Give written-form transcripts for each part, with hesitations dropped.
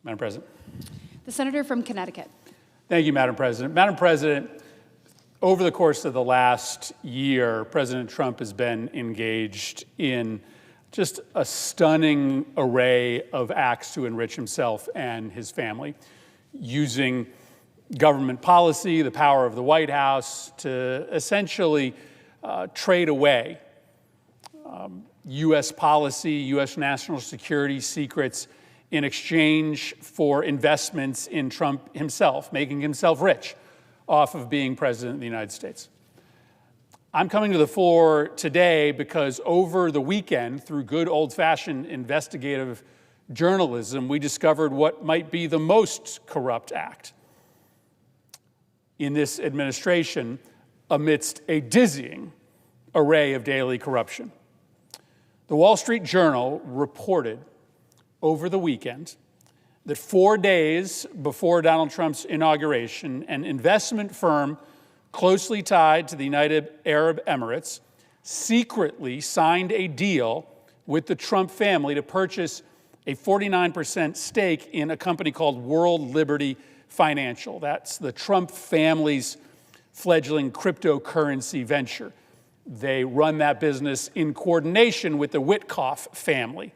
Madam President. The senator from Connecticut. Thank you, Madam President. Madam President, over the course of the last year, President Trump has been engaged in just a stunning array of acts to enrich himself and his family, using government policy, the power of the White House, to essentially trade away U.S. policy, U.S. national security secrets in exchange for investments in Trump himself, making himself rich off of being president of the United States. I'm coming to the floor today because over the weekend, through good old-fashioned investigative journalism, we discovered what might be the most corrupt act in this administration amidst a dizzying array of daily corruption. The Wall Street Journal reported over the weekend that 4 days before Donald Trump's inauguration, an investment firm closely tied to the United Arab Emirates secretly signed a deal with the Trump family to purchase a 49% stake in a company called World Liberty Financial. That's the Trump family's fledgling cryptocurrency venture. They run that business in coordination with the Witkoff family.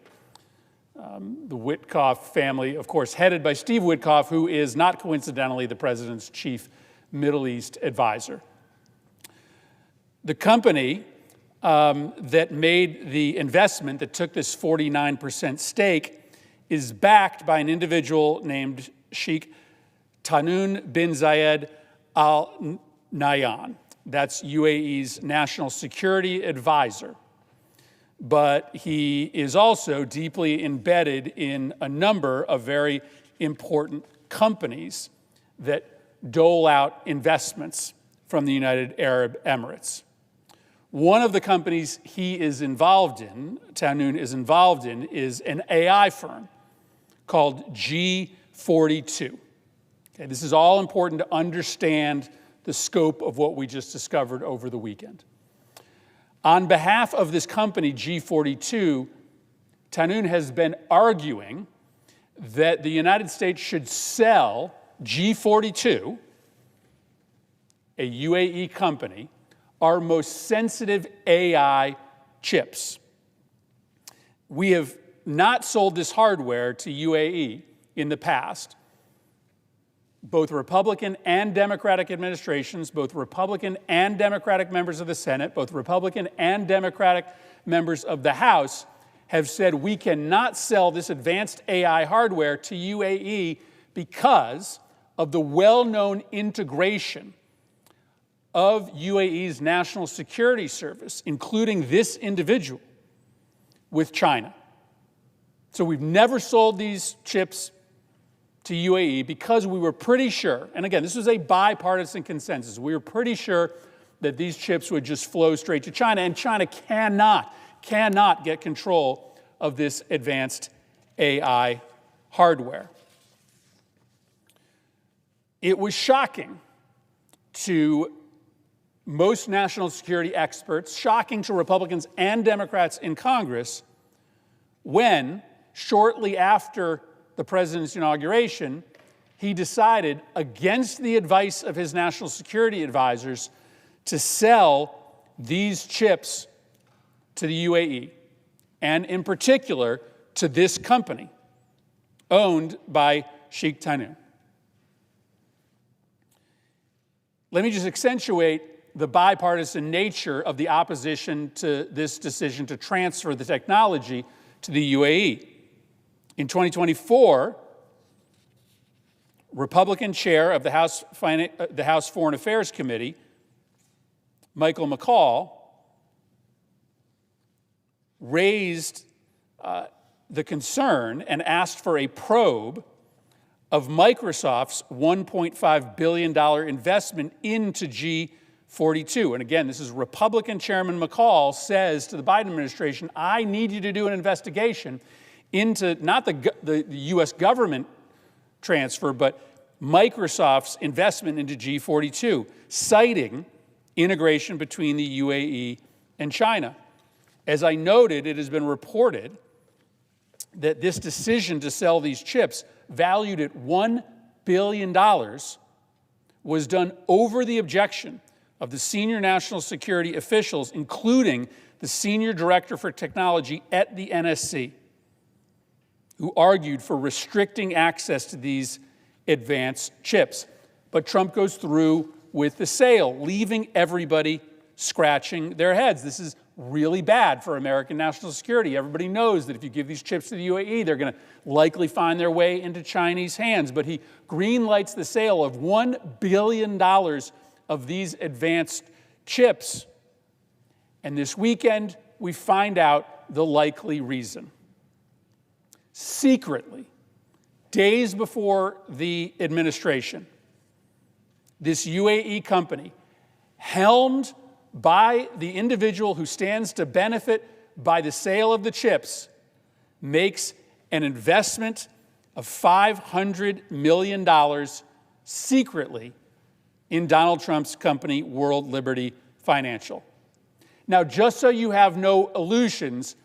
The Witkoff family, of course, headed by Steve Witkoff, who is not coincidentally the president's chief Middle East advisor. The company that made the investment, that took this 49% stake, is backed by an individual named Sheikh Tahnoon bin Zayed Al Nahyan. That's UAE's national security advisor. But he is also deeply embedded in a number of very important companies that dole out investments from the United Arab Emirates. One of the companies he is involved in, Tahnoon is involved in, is an AI firm called G42. Okay, this is all important to understand the scope of what we just discovered over the weekend. On behalf of this company, G42, Tahnoon has been arguing that the United States should sell G42, a UAE company, our most sensitive AI chips. We have not sold this hardware to UAE in the past. Both Republican and Democratic administrations, both Republican and Democratic members of the Senate, both Republican and Democratic members of the House have said we cannot sell this advanced AI hardware to UAE because of the well-known integration of UAE's National Security Service, including this individual, with China. So we've never sold these chips to UAE because we were pretty sure, and again, this was a bipartisan consensus, we were pretty sure that these chips would just flow straight to China, and China cannot get control of this advanced AI hardware. It was shocking to most national security experts, shocking to Republicans and Democrats in Congress, when, shortly after the president's inauguration, he decided, against the advice of his national security advisors, to sell these chips to the UAE, and in particular to this company owned by Sheikh Tahnoon. Let me just accentuate the bipartisan nature of the opposition to this decision to transfer the technology to the UAE. In 2024, Republican chair of the House Foreign Affairs Committee, Michael McCaul, raised the concern and asked for a probe of Microsoft's $1.5 billion investment into G42. And again, this is Republican Chairman McCaul says to the Biden administration, I need you to do an investigation into not the U.S. government transfer, but Microsoft's investment into G42, citing integration between the UAE and China. As I noted, it has been reported that this decision to sell these chips, valued at $1 billion, was done over the objection of the senior national security officials, including the senior director for technology at the NSC, who argued for restricting access to these advanced chips. But Trump goes through with the sale, leaving everybody scratching their heads. This is really bad for American national security. Everybody knows that if you give these chips to the UAE, they're going to likely find their way into Chinese hands. But he greenlights the sale of $1 billion of these advanced chips. And this weekend, we find out the likely reason. Secretly, days before the administration, this UAE company, helmed by the individual who stands to benefit by the sale of the chips, makes an investment of $500 million secretly in Donald Trump's company, World Liberty Financial. Now, just so you have no illusions,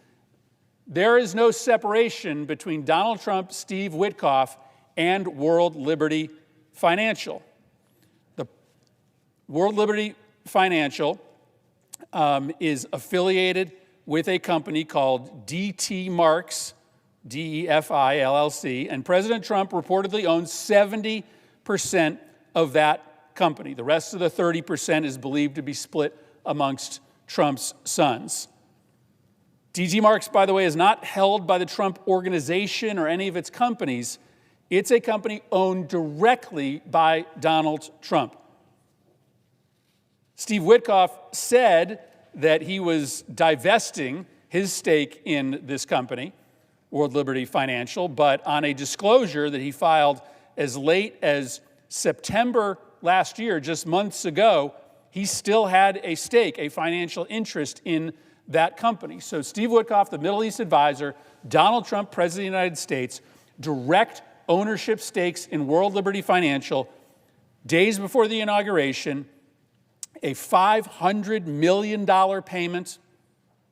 there is no separation between Donald Trump, Steve Witkoff, and World Liberty Financial. The World Liberty Financial is affiliated with a company called DT Marks, DEFI LLC, and President Trump reportedly owns 70% of that company. The rest of the 30% is believed to be split amongst Trump's sons. DT Marks, by the way, is not held by the Trump organization or any of its companies. It's a company owned directly by Donald Trump. Steve Witkoff said that he was divesting his stake in this company, World Liberty Financial, but on a disclosure that he filed as late as September last year, just months ago, he still had a stake, a financial interest in that company. So Steve Witkoff, the Middle East advisor, Donald Trump, President of the United States, direct ownership stakes in World Liberty Financial. Days before the inauguration, a $500 million payment,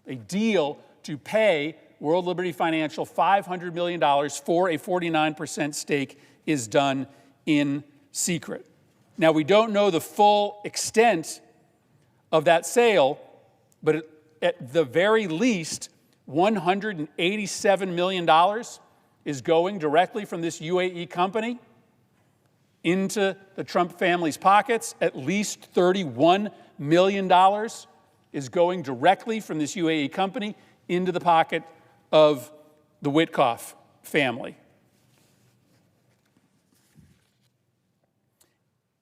a deal to pay World Liberty Financial $500 million for a 49% stake is done in secret. Now, we don't know the full extent of that sale, but at the very least, $187 million is going directly from this UAE company into the Trump family's pockets. At least $31 million is going directly from this UAE company into the pocket of the Witkoff family.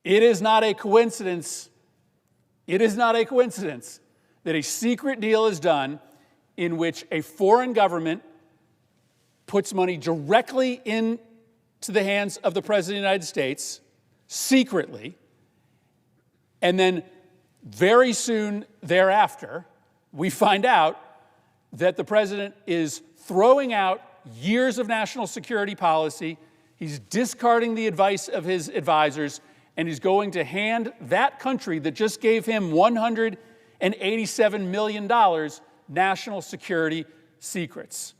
It is not a coincidence. It is not a coincidence that a secret deal is done in which a foreign government puts money directly into the hands of the President of the United States, secretly, and then very soon thereafter, we find out that the President is throwing out years of national security policy, he's discarding the advice of his advisors, and he's going to hand that country that just gave him $187 million national security secrets.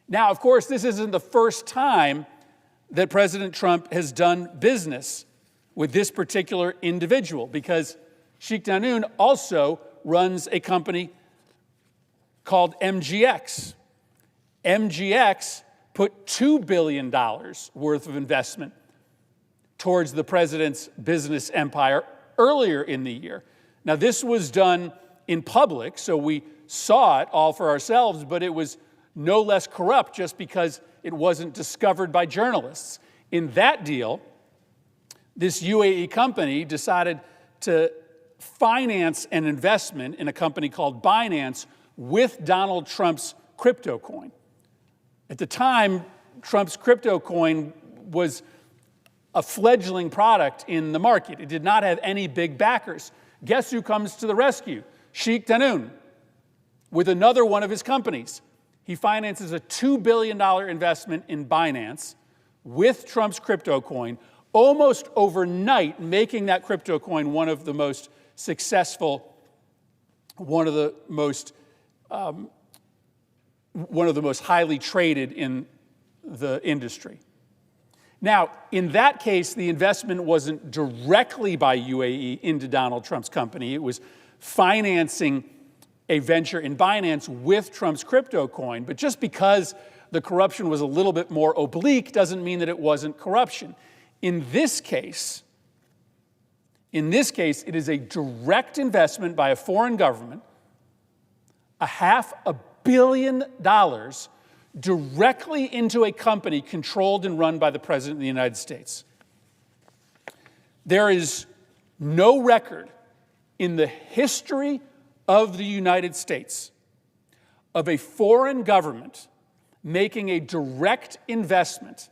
Now, of course, this isn't the first time that President Trump has done business with this particular individual, because Sheikh Danoon also runs a company called MGX. MGX put $2 billion worth of investment towards the president's business empire earlier in the year. Now, this was done in public, so we saw it all for ourselves, but it was no less corrupt just because it wasn't discovered by journalists. In that deal, this UAE company decided to finance an investment in a company called Binance with Donald Trump's crypto coin. At the time, Trump's crypto coin was a fledgling product in the market. It did not have any big backers. Guess who comes to the rescue? Sheikh Danoon, with another one of his companies. He finances a $2 billion investment in Binance with Trump's crypto coin, almost overnight making that crypto coin one of the most successful, one of the most one of the most highly traded in the industry. Now, in that case, the investment wasn't directly by UAE into Donald Trump's company. It was financing a venture in Binance with Trump's crypto coin. But just because the corruption was a little bit more oblique doesn't mean that it wasn't corruption. In this case, it is a direct investment by a foreign government, $500 million directly into a company controlled and run by the President of the United States. There is no record in the history of the United States of a foreign government making a direct investment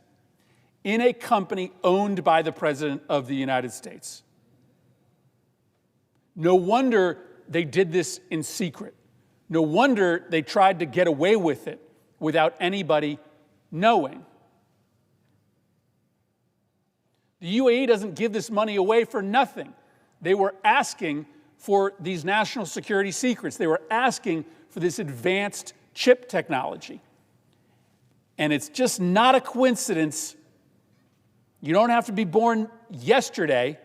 in a company owned by the President of the United States. No wonder they did this in secret. No wonder they tried to get away with it without anybody knowing. The UAE doesn't give this money away for nothing. They were asking for these national security secrets. They were asking for this advanced chip technology. And it's just not a coincidence. You don't have to be born yesterday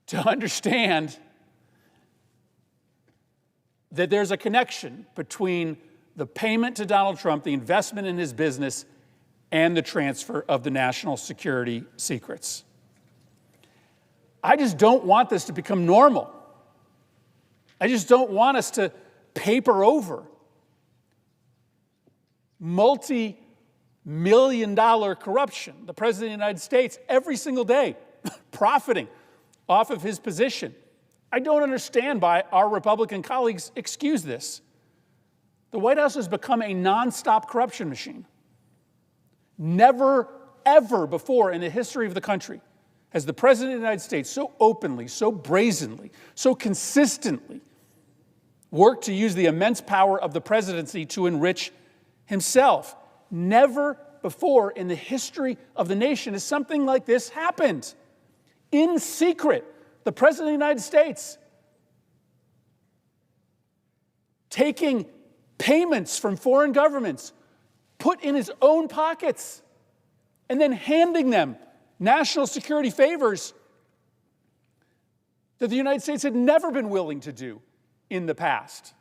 to understand that there's a connection between the payment to Donald Trump, the investment in his business, and the transfer of the national security secrets. I just don't want this to become normal. I just don't want us to paper over multi-million-dollar corruption. The President of the United States, every single day, profiting off of his position. I don't understand why our Republican colleagues excuse this. The White House has become a nonstop corruption machine. Never, ever before in the history of the country has the President of the United States so openly, so brazenly, so consistently worked to use the immense power of the presidency to enrich himself. Never before in the history of the nation has something like this happened. In secret, the President of the United States taking payments from foreign governments put in his own pockets and then handing them national security favors that the United States had never been willing to do in the past.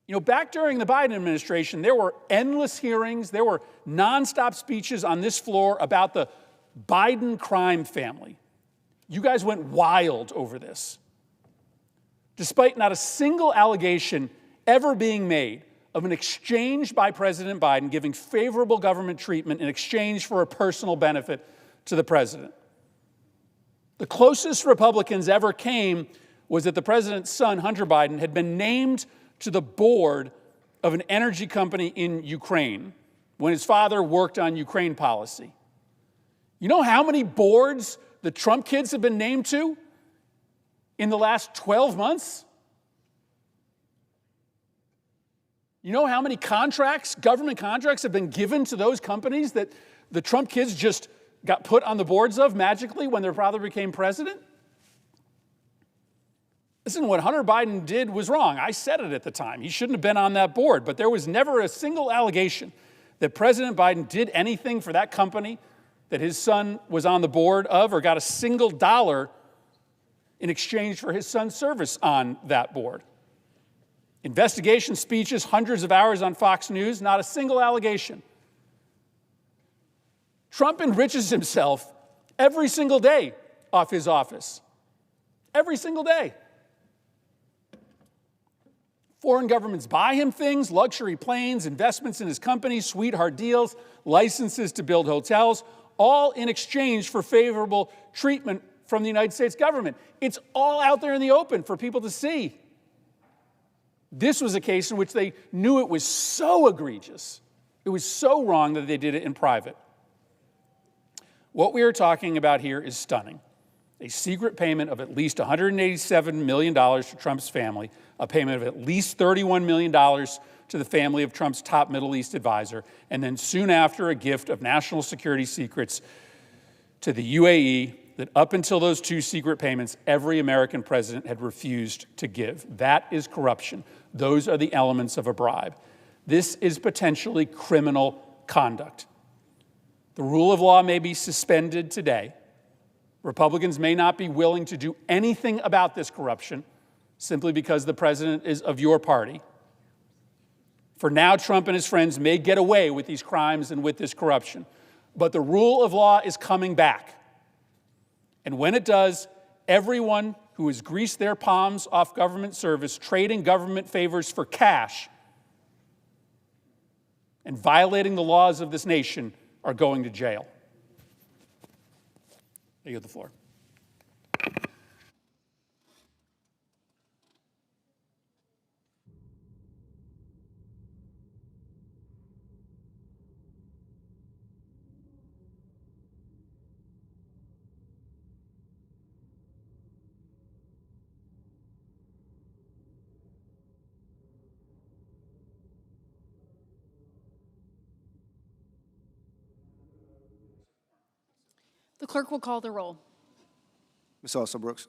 You know, back during the Biden administration, there were endless hearings, there were nonstop speeches on this floor about the Biden crime family. You guys went wild over this. Despite not a single allegation ever being made of an exchange by President Biden giving favorable government treatment in exchange for a personal benefit to the president. The closest Republicans ever came was that the president's son, Hunter Biden, had been named to the board of an energy company in Ukraine when his father worked on Ukraine policy. You know how many boards the Trump kids have been named to in the last 12 months? You know how many contracts, government contracts, have been given to those companies that the Trump kids just got put on the boards of magically when their father became president? Listen, what Hunter Biden did was wrong. I said it at the time. He shouldn't have been on that board. But there was never a single allegation that President Biden did anything for that company that his son was on the board of or got a single dollar in exchange for his son's service on that board. Investigation speeches, hundreds of hours on Fox News, not a single allegation. Trump enriches himself every single day off his office. Every single day. Foreign governments buy him things, luxury planes, investments in his company, sweetheart deals, licenses to build hotels, all in exchange for favorable treatment from the United States government. It's all out there in the open for people to see. This was a case in which they knew it was so egregious, it was so wrong that they did it in private. What we are talking about here is stunning. A secret payment of at least $187 million to Trump's family, a payment of at least $31 million to the family of Trump's top Middle East advisor, and then soon after a gift of national security secrets to the UAE, that up until those two secret payments, every American president had refused to give. That is corruption. Those are the elements of a bribe. This is potentially criminal conduct. The rule of law may be suspended today. Republicans may not be willing to do anything about this corruption simply because the president is of your party. For now, Trump and his friends may get away with these crimes and with this corruption. But the rule of law is coming back. And when it does, everyone who has greased their palms off government service, trading government favors for cash, and violating the laws of this nation are going to jail. I yield the floor. The clerk will call the roll. Ms. Alston-Brooks.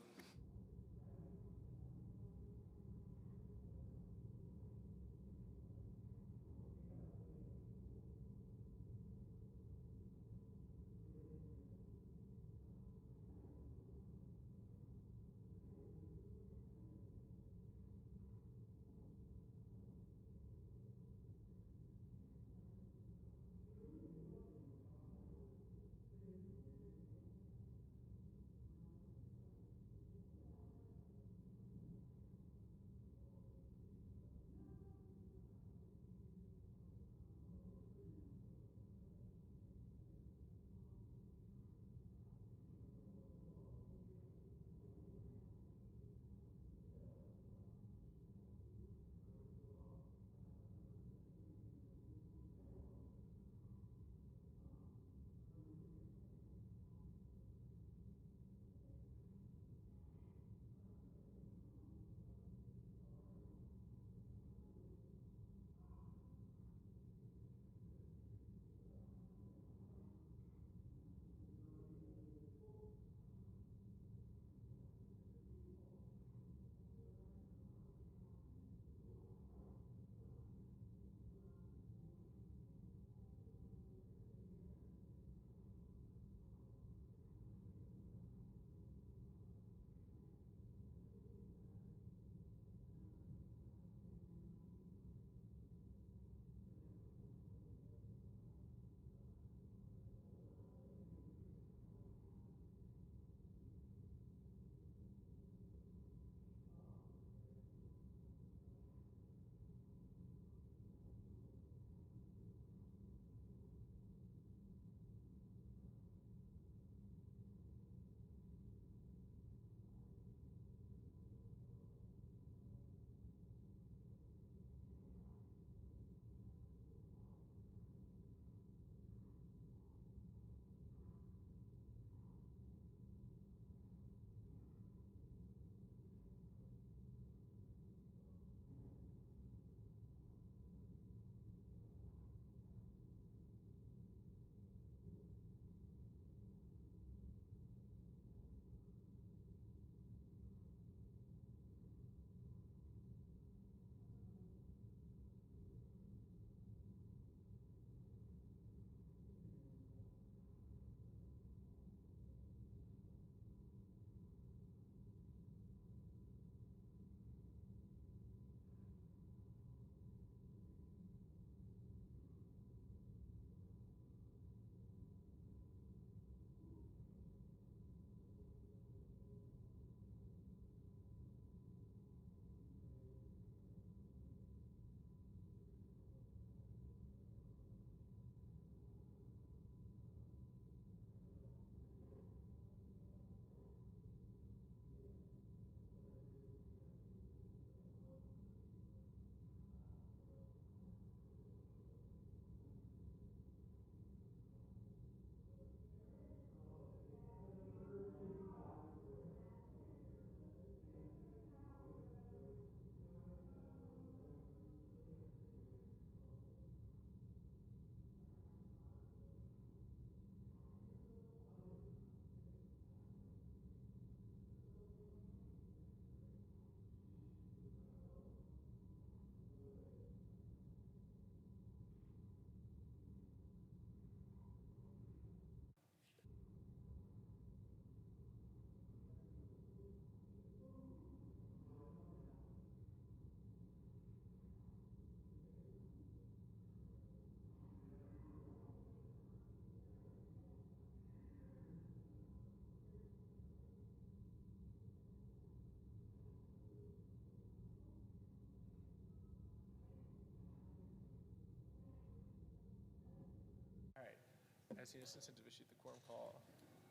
Ask unanimous consent to issue the quorum call.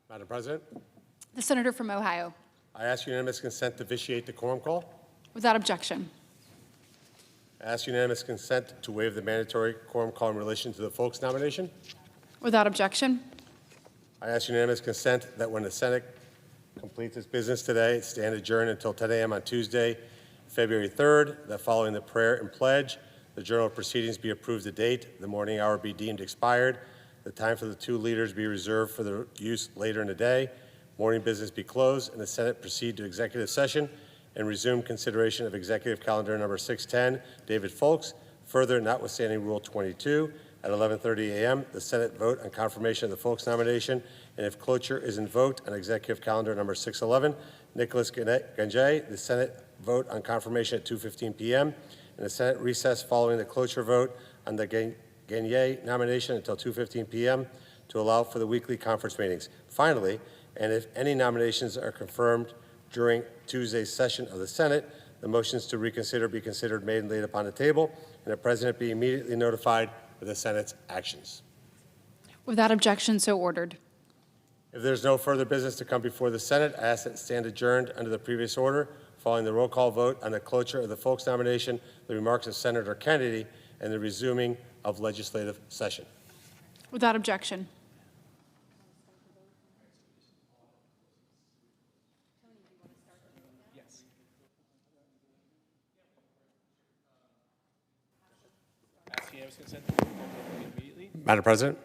Madam President, The senator from Ohio. I ask unanimous consent to vitiate the quorum call. Without objection. I ask unanimous consent to waive the mandatory quorum call in relation to the Fowlkes nomination. Without objection. I ask unanimous consent that when the Senate completes its business today, stand adjourned until 10 a.m. on Tuesday, February 3rd, that following the prayer and pledge, the journal of proceedings be approved to date, the morning hour be deemed expired, the time for the two leaders be reserved for their use later in the day, morning business be closed, and the Senate proceed to executive session and resume consideration of executive calendar number 610, David Fowlkes. Further, notwithstanding Rule 22, at 11:30 a.m., the Senate vote on confirmation of the Fowlkes nomination, and if cloture is invoked on executive calendar number 611, Nicholas Ganjay, the Senate vote on confirmation at 2:15 p.m., and the Senate recess following the cloture vote on the Ganjay nomination until 2:15 p.m. to allow for the weekly conference meetings. Finally, and if any nominations are confirmed during Tuesday's session of the Senate, the motions to reconsider be considered made and laid upon the table, and the President be immediately notified of the Senate's actions. Without objection, so ordered. If there's no further business to come before the Senate, I ask that it stand adjourned under the previous order, following the roll call vote on the cloture of the Fowlkes nomination, the remarks of Senator Kennedy, and the resuming of legislative session. Without objection. Yes. Ask unanimous consent to quorum call immediately. Madam President,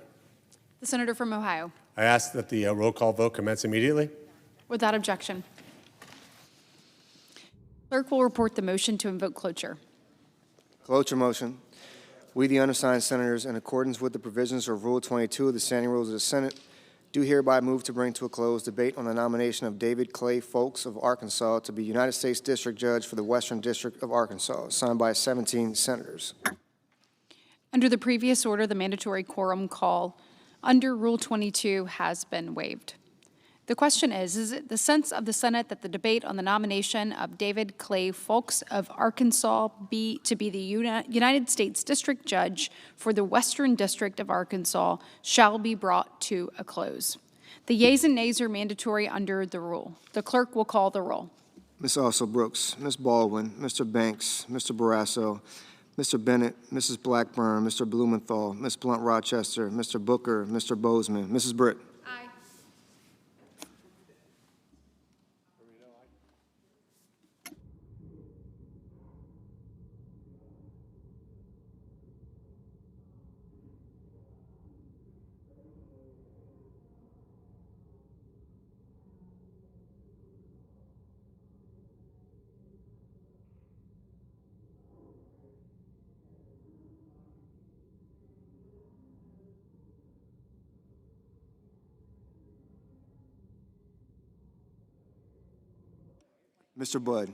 The senator from Ohio. I ask that the roll call vote commence immediately. Without objection. Clerk will report the motion to invoke cloture. Cloture motion. We, the undersigned senators, in accordance with the provisions of Rule 22 of the Standing Rules of the Senate, do hereby move to bring to a close debate on the nomination of David Clay Fowlkes of Arkansas to be United States District Judge for the Western District of Arkansas, signed by 17 senators. Under the previous order, the mandatory quorum call under Rule 22 has been waived. The question is it the sense of the Senate that the debate on the nomination of David Clay Fowlkes of Arkansas be the United States District Judge for the Western District of Arkansas shall be brought to a close? The yeas and nays are mandatory under the rule. The clerk will call the roll. Ms. Also Brooks, Ms. Baldwin, Mr. Banks, Mr. Barrasso, Mr. Bennett, Mrs. Blackburn, Mr. Blumenthal, Ms. Blunt Rochester, Mr. Booker, Mr. Bozeman, Mrs. Britt. Aye. Mr. Budd.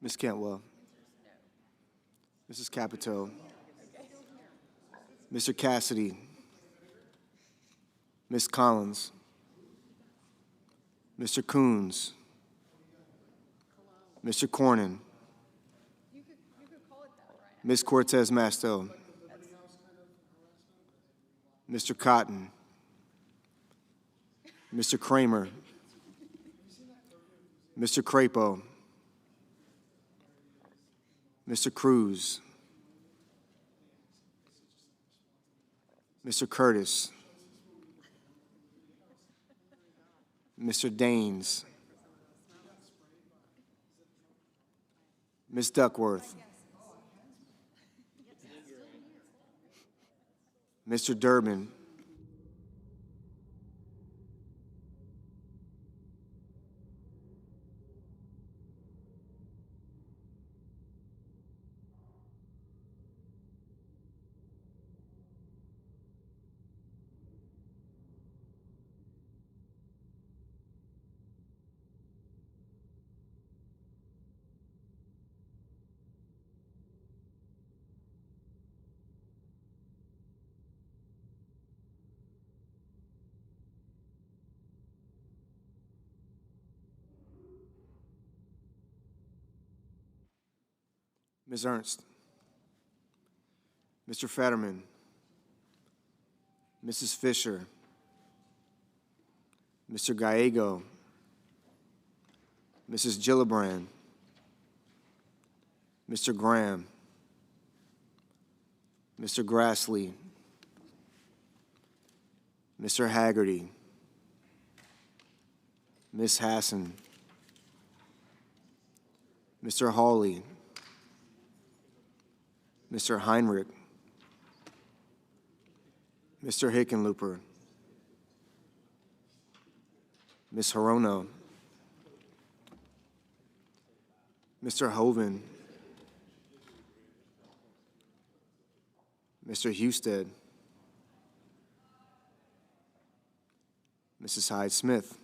Ms. Cantwell. Mrs. Capito. Mr. Cassidy. Ms. Collins. Mr. Coons. Mr. Cornyn. Ms. Cortez Masto. Mr. Cotton. Mr. Kramer. Mr. Crapo. Mr. Cruz. Mr. Curtis. Mr. Daines. Ms. Duckworth. Mr. Durbin. Ms. Ernst, Mr. Fetterman, Mrs. Fisher, Mr. Gallego, Mrs. Gillibrand, Mr. Graham, Mr. Grassley, Mr. Haggerty, Ms. Hassan, Mr. Hawley, Mr. Heinrich, Mr. Hickenlooper, Ms. Hirono, Mr. Hoven, Mr. Husted, Mrs. Hyde-Smith,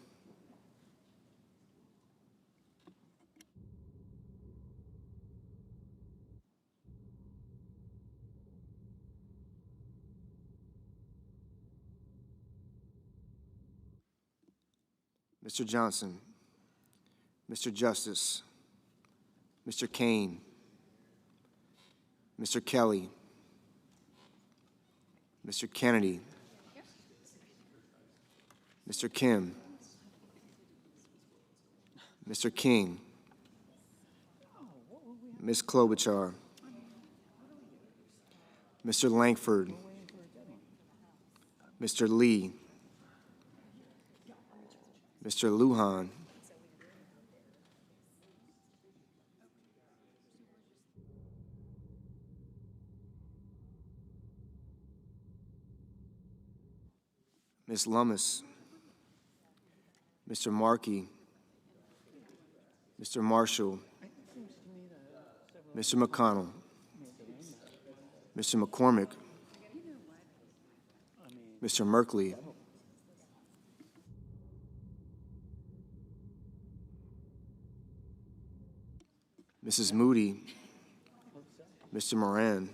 Mr. Johnson, Mr. Justice, Mr. Kane, Mr. Kelly, Mr. Kennedy, Mr. Kim, Mr. King, Ms. Klobuchar, Mr. Langford, Mr. Lee, Mr. Lujan, Ms. Lummis, Mr. Markey, Mr. Marshall, Mr. McConnell, Mr. McCormick, Mr. Merkley, Mrs. Moody, Mr. Moran,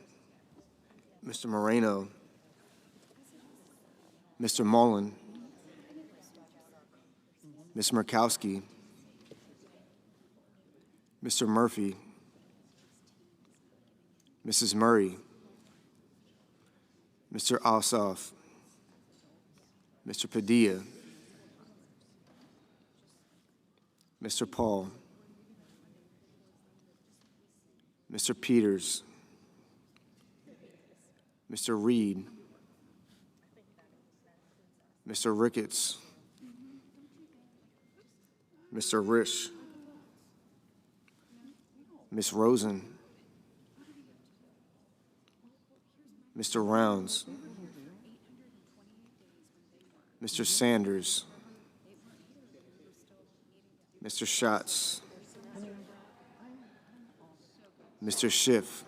Mr. Moreno, Mr. Mullen, Ms. Murkowski, Mr. Murphy, Mrs. Murray, Mr. Ossoff, Mr. Padilla, Mr. Paul, Mr. Peters, Mr. Reed, Mr. Ricketts, Mr. Risch, Ms. Rosen, Mr. Rounds, Mr. Sanders, Mr. Schatz, Mr. Schiff,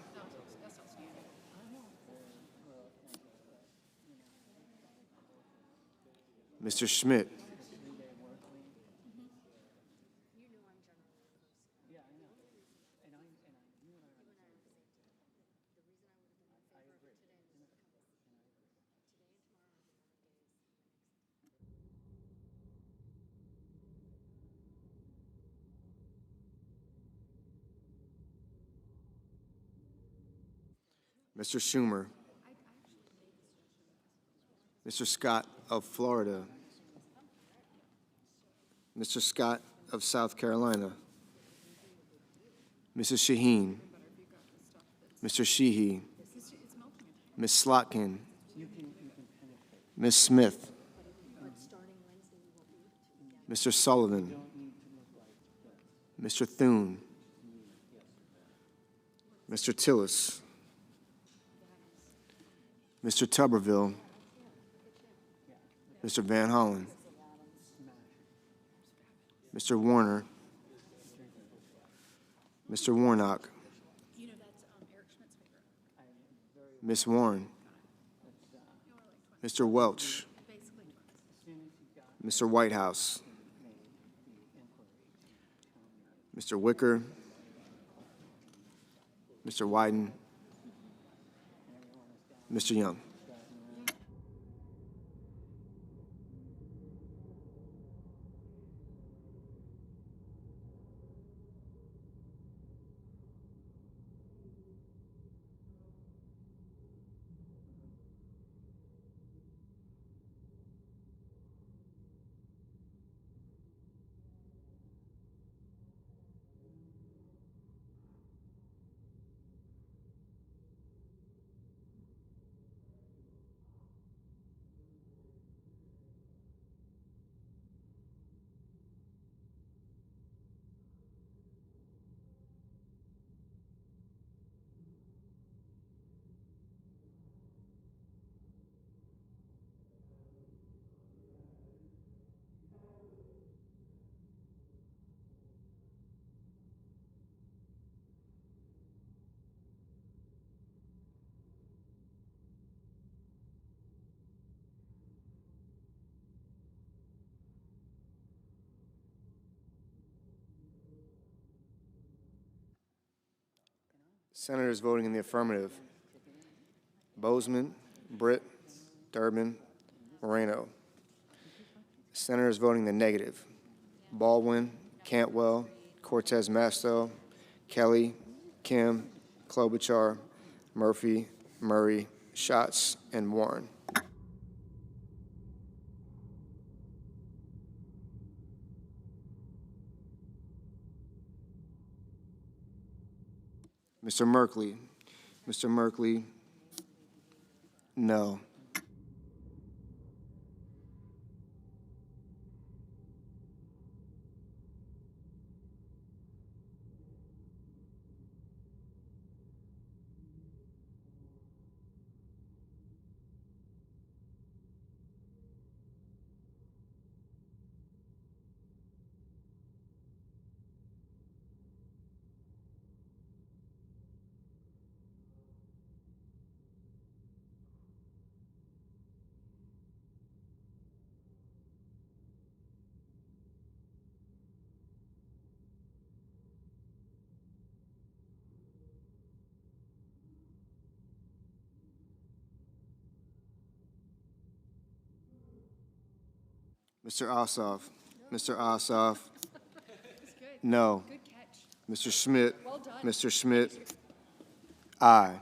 Mr. Schmidt, Mr. Schumer, Mr. Scott of Florida, Mr. Scott of South Carolina, Mrs. Shaheen, Mr. Sheehy, Ms. Slotkin, Ms. Smith, Mr. Sullivan, Mr. Thune, Mr. Tillis, Mr. Tuberville, Mr. Van Hollen, Mr. Warner, Mr. Warnock, Ms. Warren, Mr. Welch, Mr. Whitehouse, Mr. Wicker, Mr. Wyden, Mr. Young. Senators voting in the affirmative: Bozeman, Britt, Durbin, Moreno. Senators voting the negative: Baldwin, Cantwell, Cortez Masto, Kelly, Kim, Klobuchar, Murphy, Murray, Schatz, and Warren. Mr. Merkley. Mr. Merkley, no. Mr. Ossoff. Mr. Ossoff, no. Mr. Schmidt. Mr. Schmidt, aye.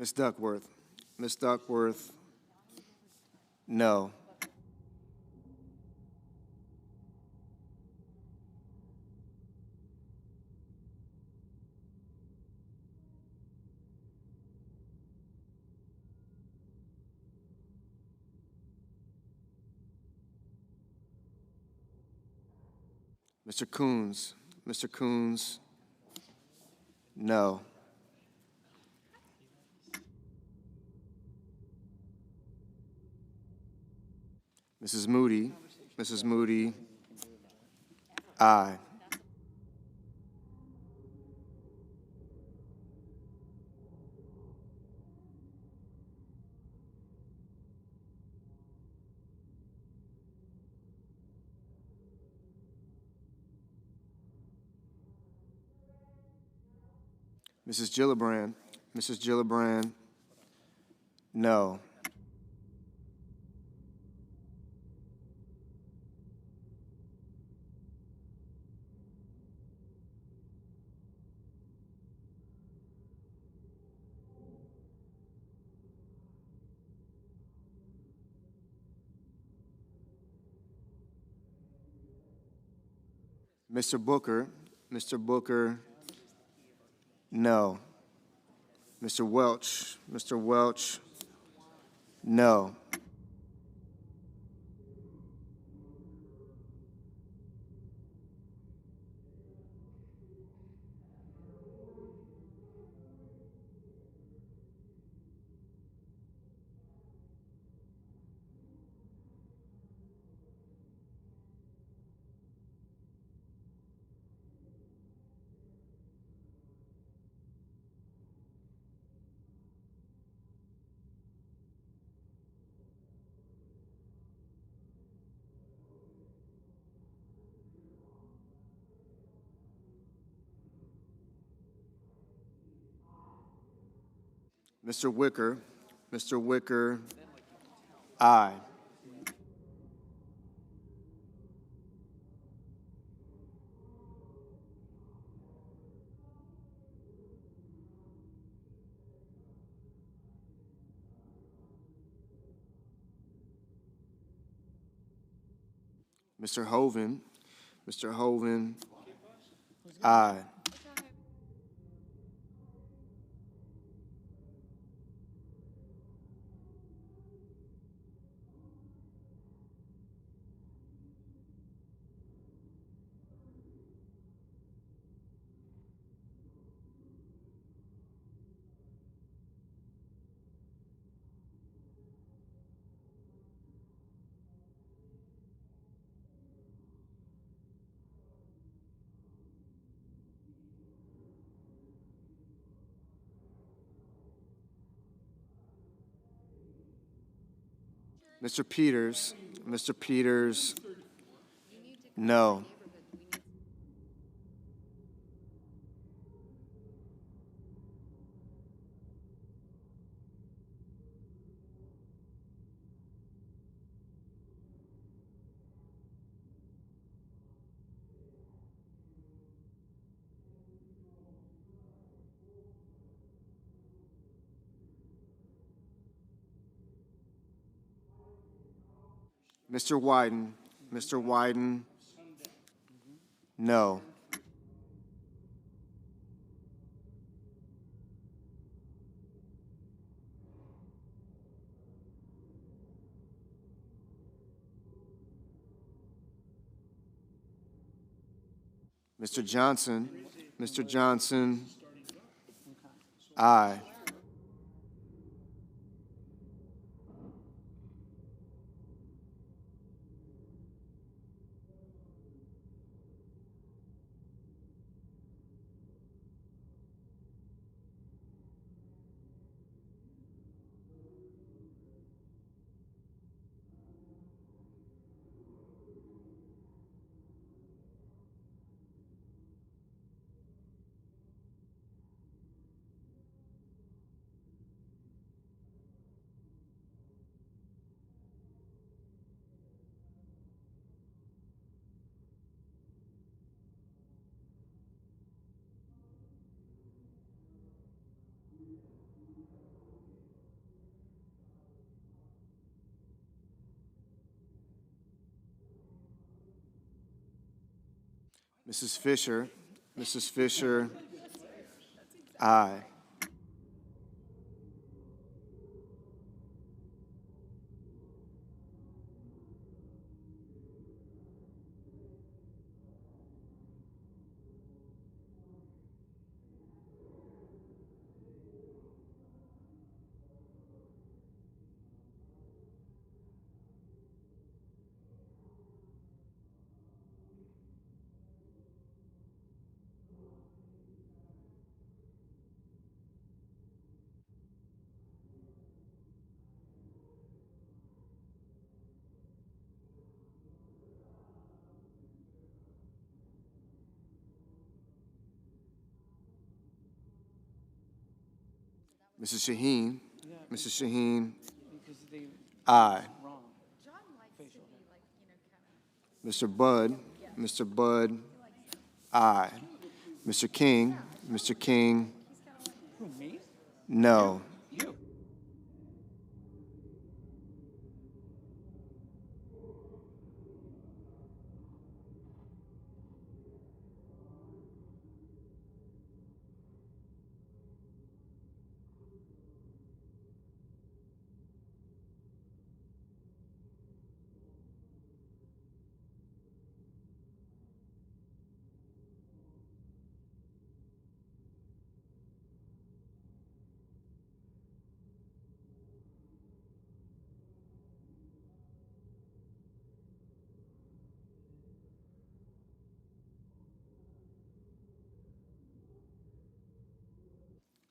Ms. Duckworth. Ms. Duckworth, no. Mr. Coons. Mr. Coons, no. Mrs. Moody. Mrs. Moody, aye. Mrs. Gillibrand. Mrs. Gillibrand, no. Mr. Booker. Mr. Booker, no. Mr. Welch. Mr. Welch, no. Mr. Wicker. Mr. Wicker, aye. Mr. Hoven. Mr. Hoven, aye. Mr. Peters, no. Mr. Wyden, no. Mr. Johnson, aye. Mrs. Fisher, aye. Mrs. Shaheen, aye. Mr. Budd, aye. Mr. King, no.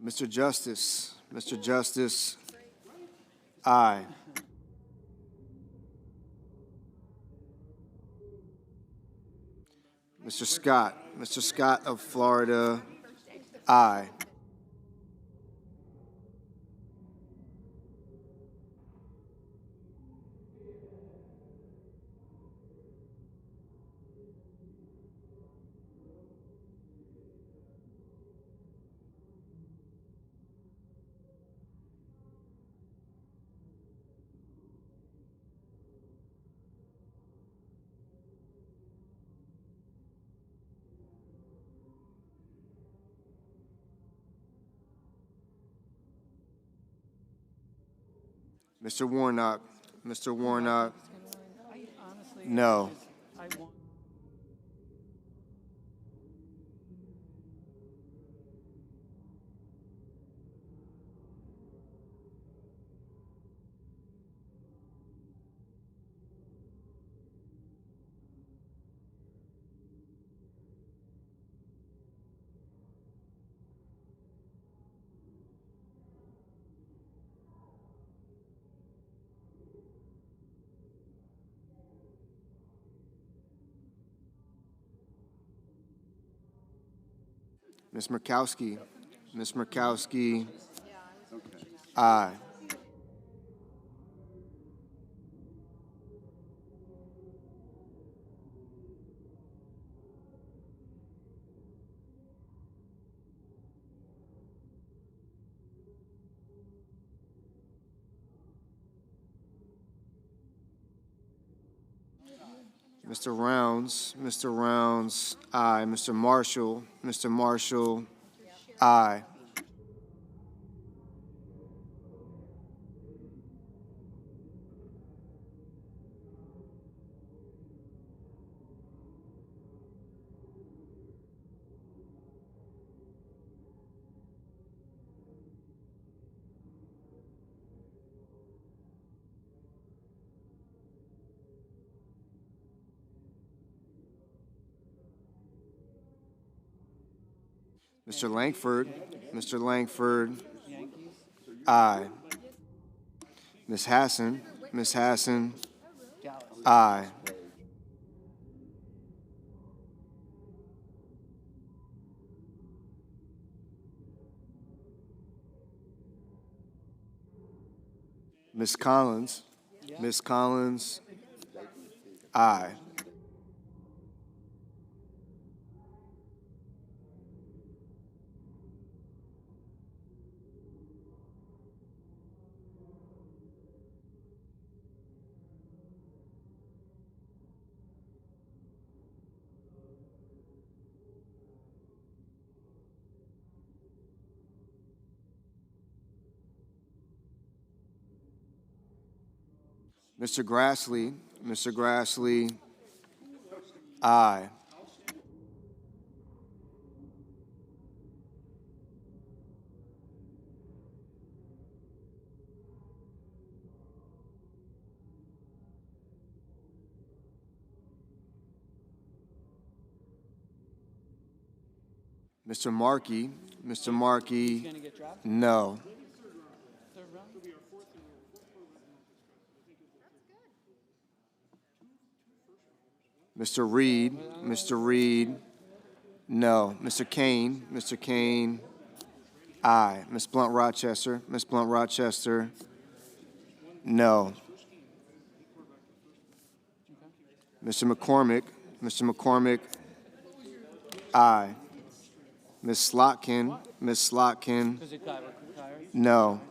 Mr. Justice, aye. Mr. Scott of Florida, aye. Mr. Warnock, no. Ms. Murkowski. Ms. Murkowski. Aye. Mr. Rounds. Mr. Rounds. Aye. Mr. Marshall. Mr. Marshall. Aye. Mr. Langford. Mr. Langford. Aye. Ms. Hassan. Ms. Hassan. Aye. Ms. Collins. Ms. Collins. Aye. Mr. Grassley. Mr. Grassley. Aye. Mr. Markey. Mr. Markey. No. Mr. Reed. Mr. Reed. No. Mr. Kane. Mr. Kane. Aye. Ms. Blunt Rochester. Ms. Blunt Rochester. No. Mr. McCormick. Mr. McCormick. Aye. Ms. Slotkin. Ms. Slotkin. No.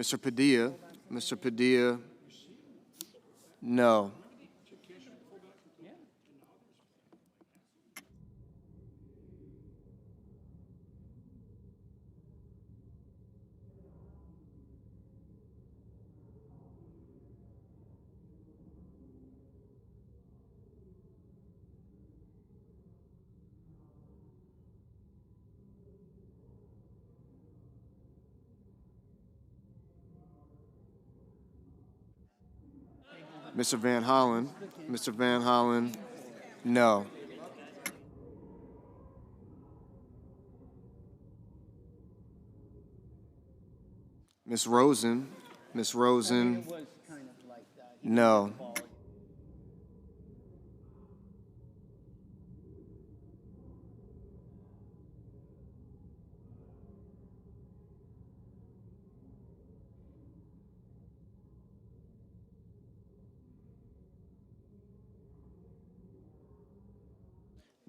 Mr. Padilla. Mr. Padilla. No. Mr. Van Hollen. Mr. Van Hollen. No. Ms. Rosen. Ms. Rosen. No.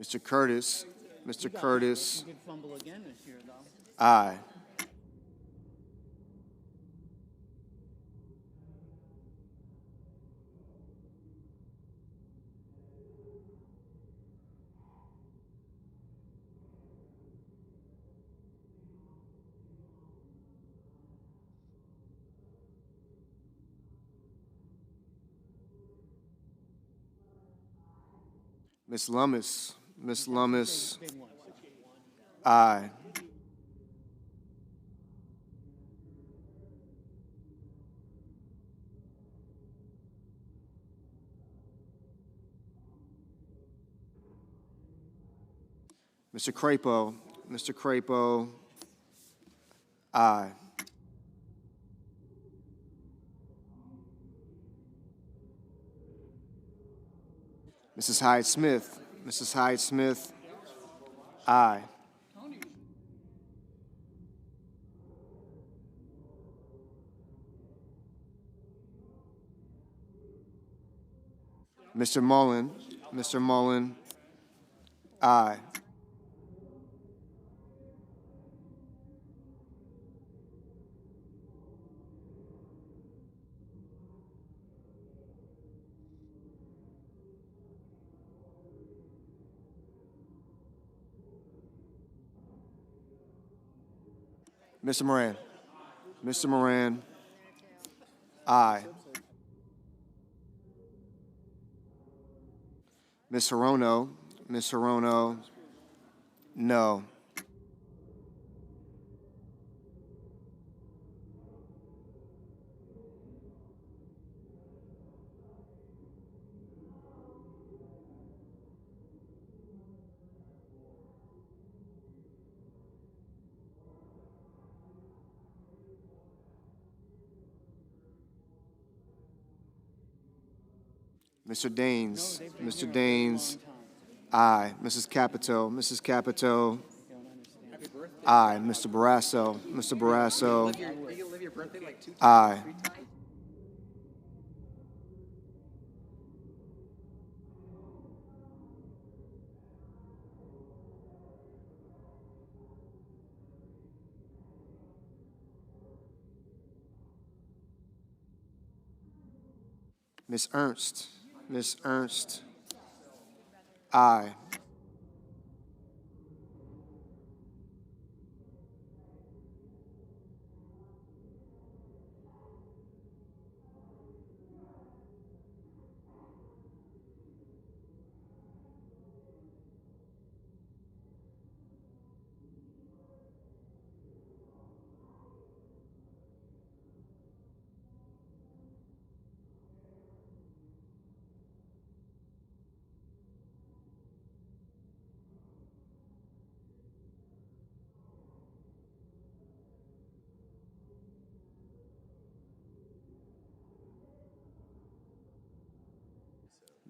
Mr. Curtis. Mr. Curtis. You could fumble again this year, though. Aye. Ms. Lummis. Ms. Lummis. Big one. Aye. Mr. Crapo. Mr. Crapo. Aye. Mrs. Hyde Smith. Mrs. Hyde Smith. Aye. Mr. Mullen. Mr. Mullen. Aye. Mr. Moran. Mr. Moran. Aye. Ms. Hirono. Ms. Hirono. No. Mr. Daines. Mr. Daines. Aye. Mrs. Capito. Mrs. Capito. Aye. Mr. Barrasso. Mr. Barrasso. Aye. Ms. Ernst. Ms. Ernst. Aye.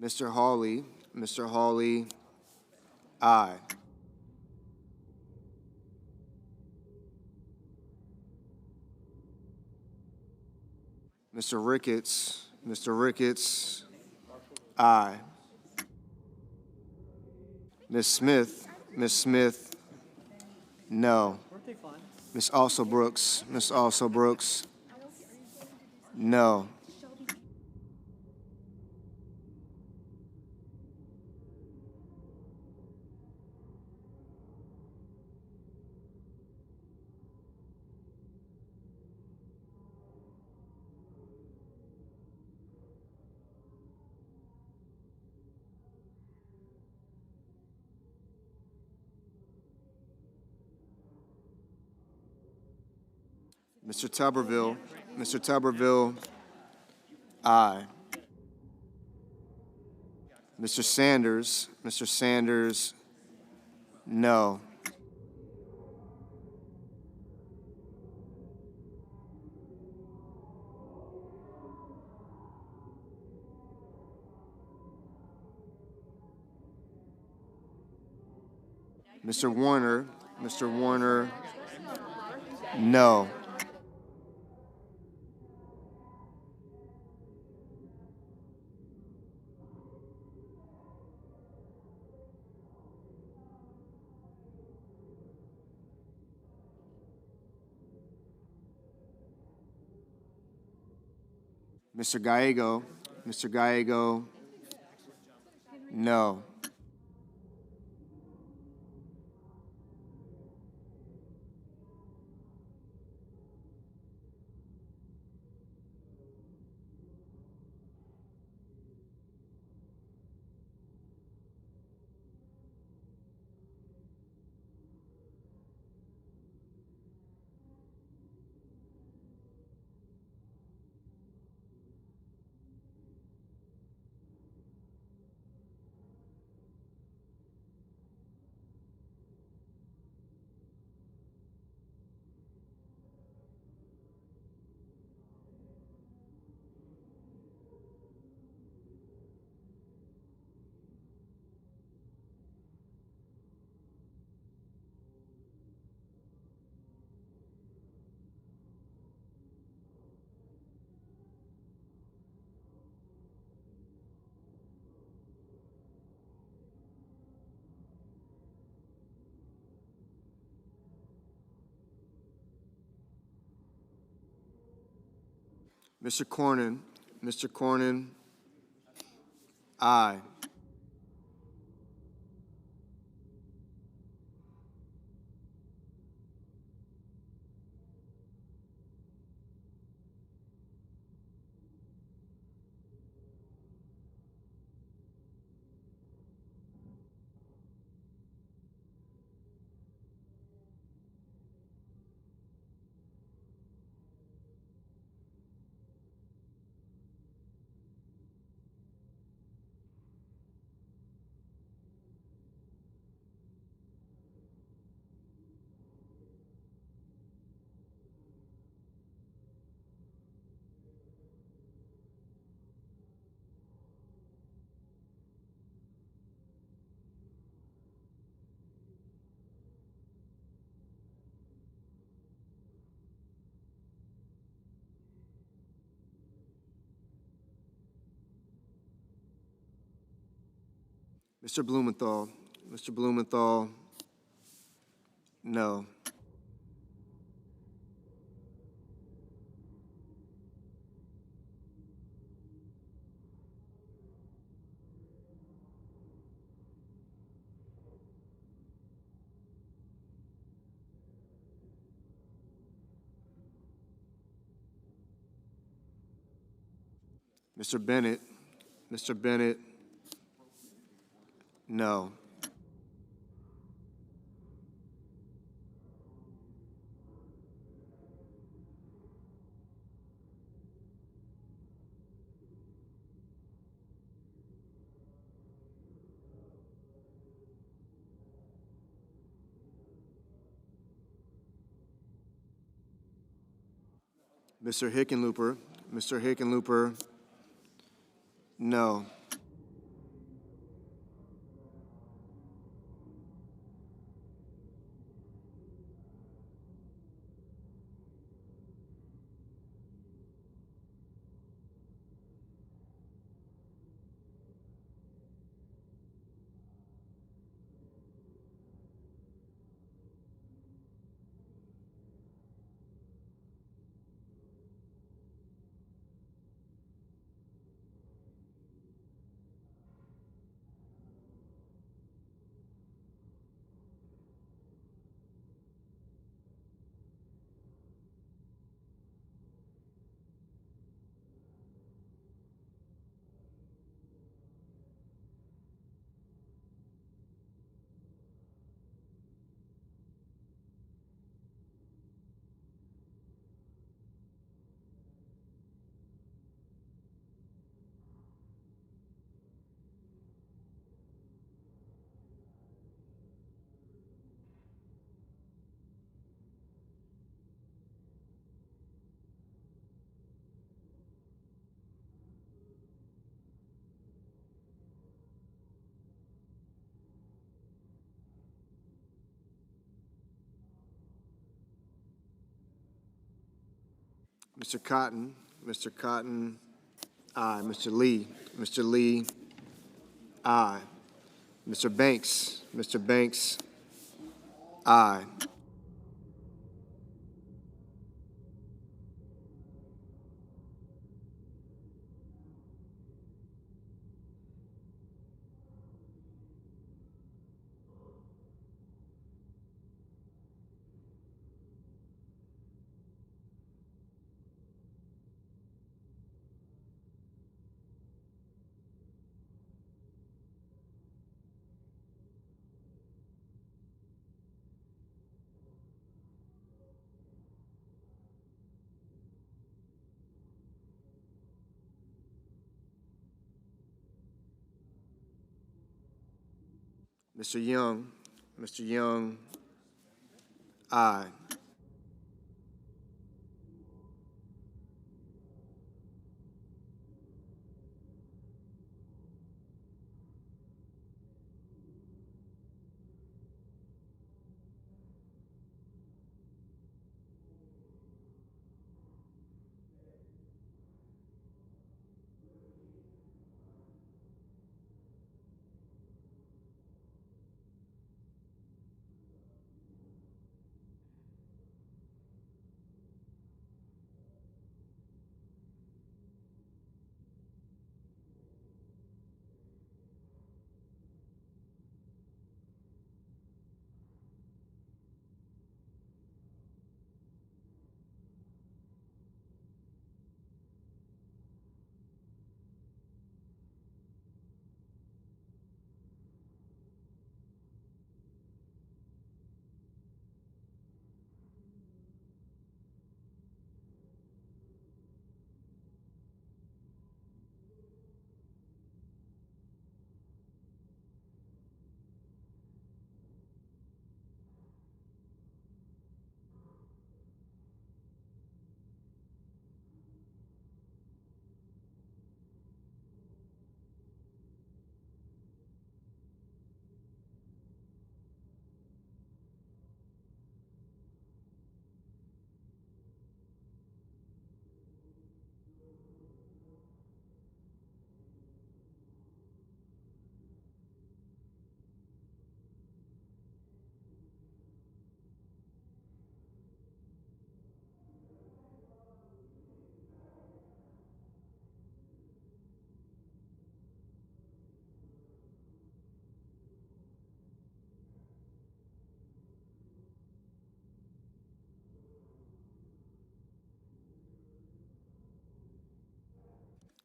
Mr. Hawley. Mr. Hawley. Aye. Mr. Ricketts. Mr. Ricketts. Aye. Ms. Smith. Ms. Smith. No. Ms. Also Brooks. Ms. Also Brooks. No. Mr. Tuberville. Mr. Tuberville. Aye. Mr. Sanders. Mr. Sanders. No. Mr. Warner. Mr. Warner. No. Mr. Gallego. Mr. Gallego, no. Mr. Cornyn. Mr. Cornyn, aye. Mr. Blumenthal. Mr. Blumenthal, no. Mr. Bennett. Mr. Bennett, no. Mr. Hickenlooper. Mr. Hickenlooper, no. Mr. Cotton. Mr. Cotton, aye. Mr. Lee. Mr. Lee, aye. Mr. Banks. Mr. Banks, aye. Mr. Young. Mr. Young, aye.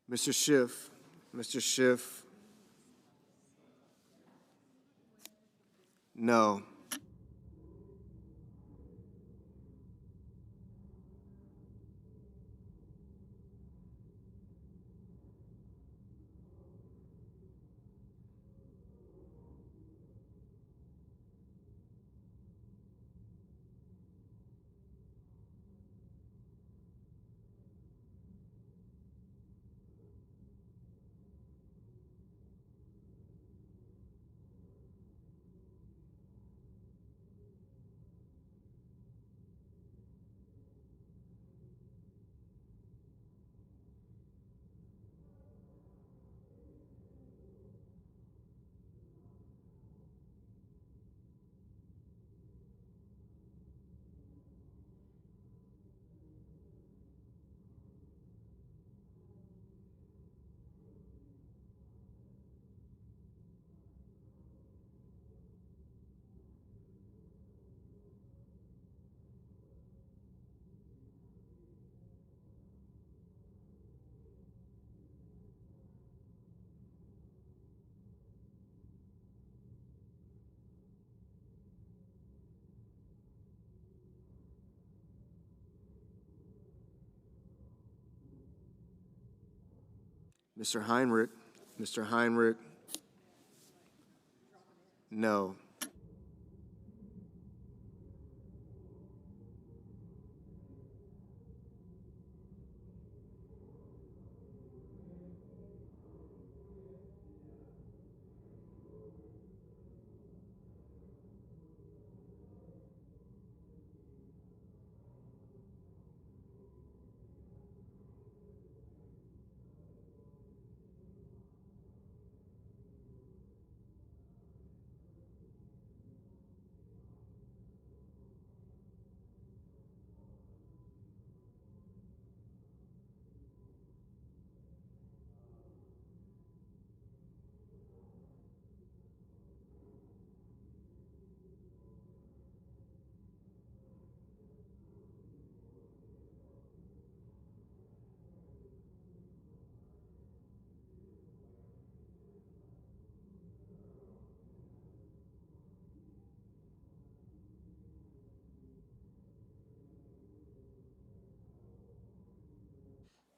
Mr. Schiff. Mr. Schiff, no. Mr. Heinrich. Mr. Heinrich, no.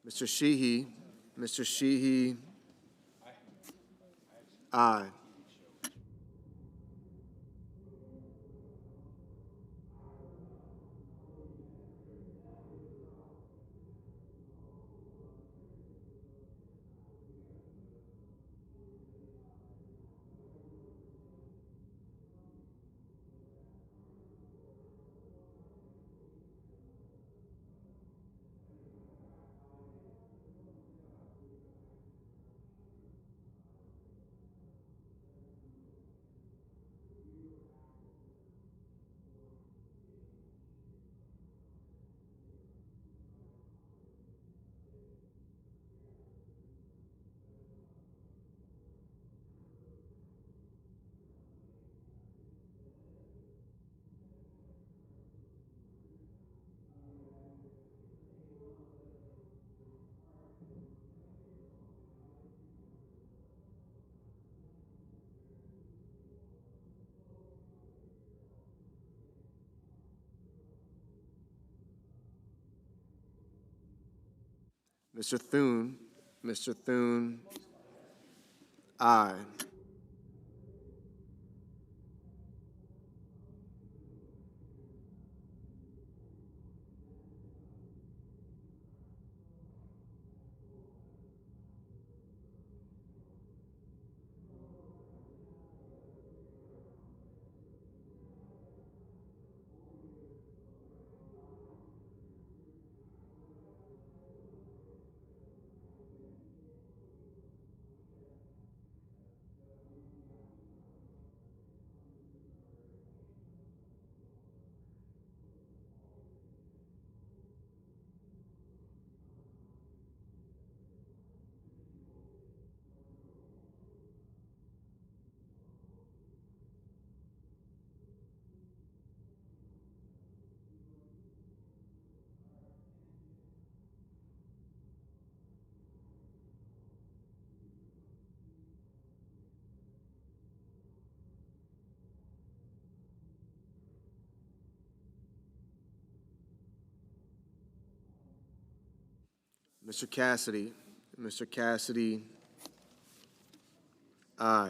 Mr. Sheehy. Mr. Sheehy, aye. Mr. Thune. Mr. Thune, aye. Mr. Cassidy. Mr. Cassidy, aye.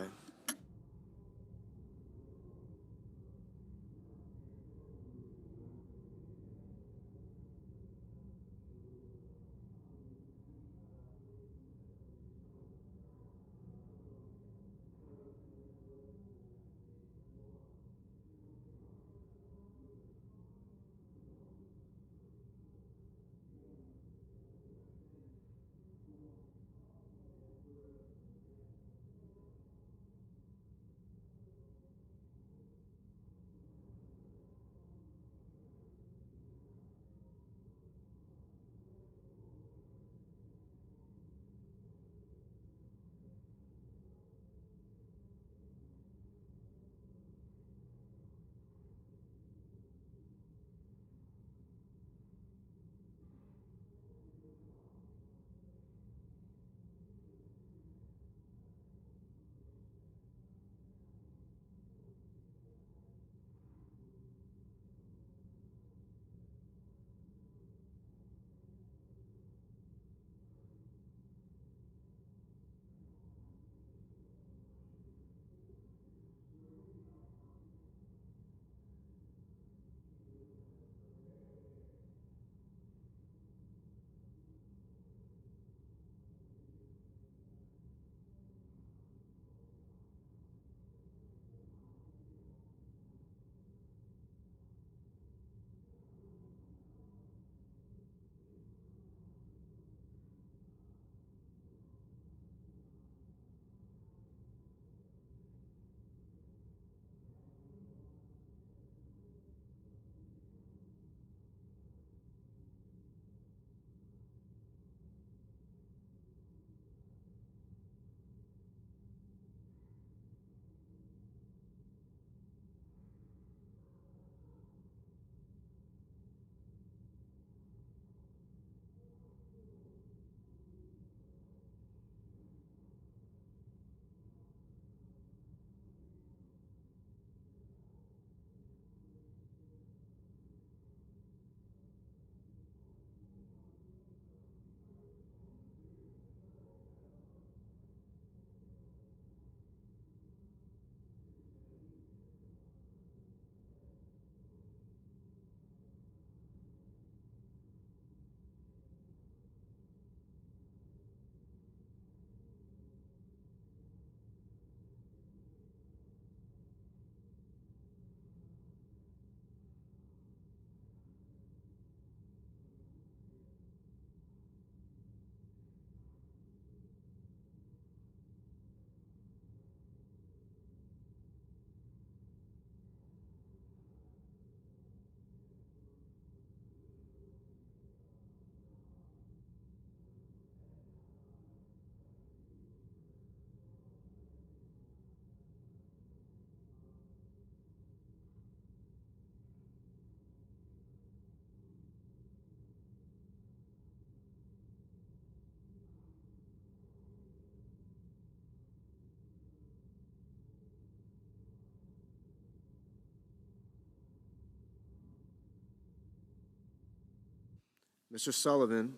Mr. Sullivan.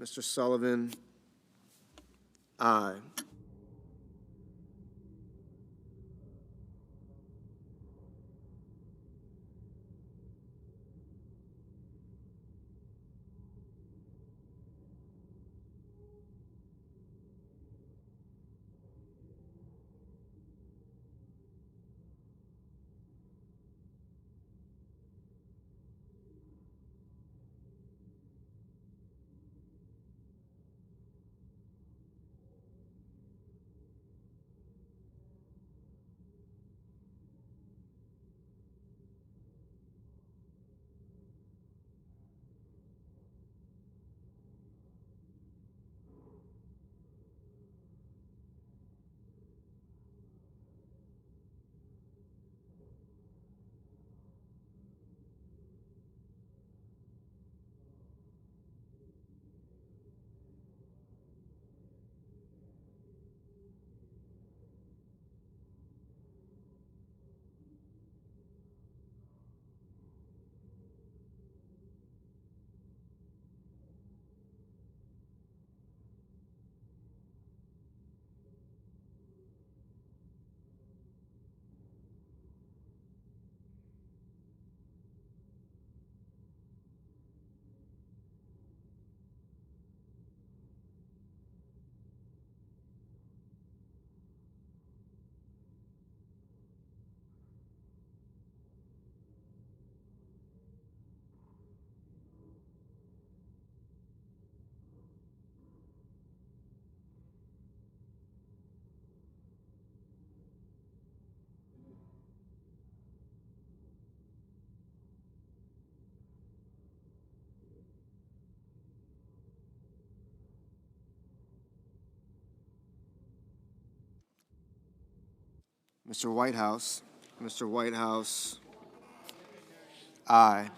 Mr. Sullivan, aye. Mr. Whitehouse, Mr. Whitehouse, aye.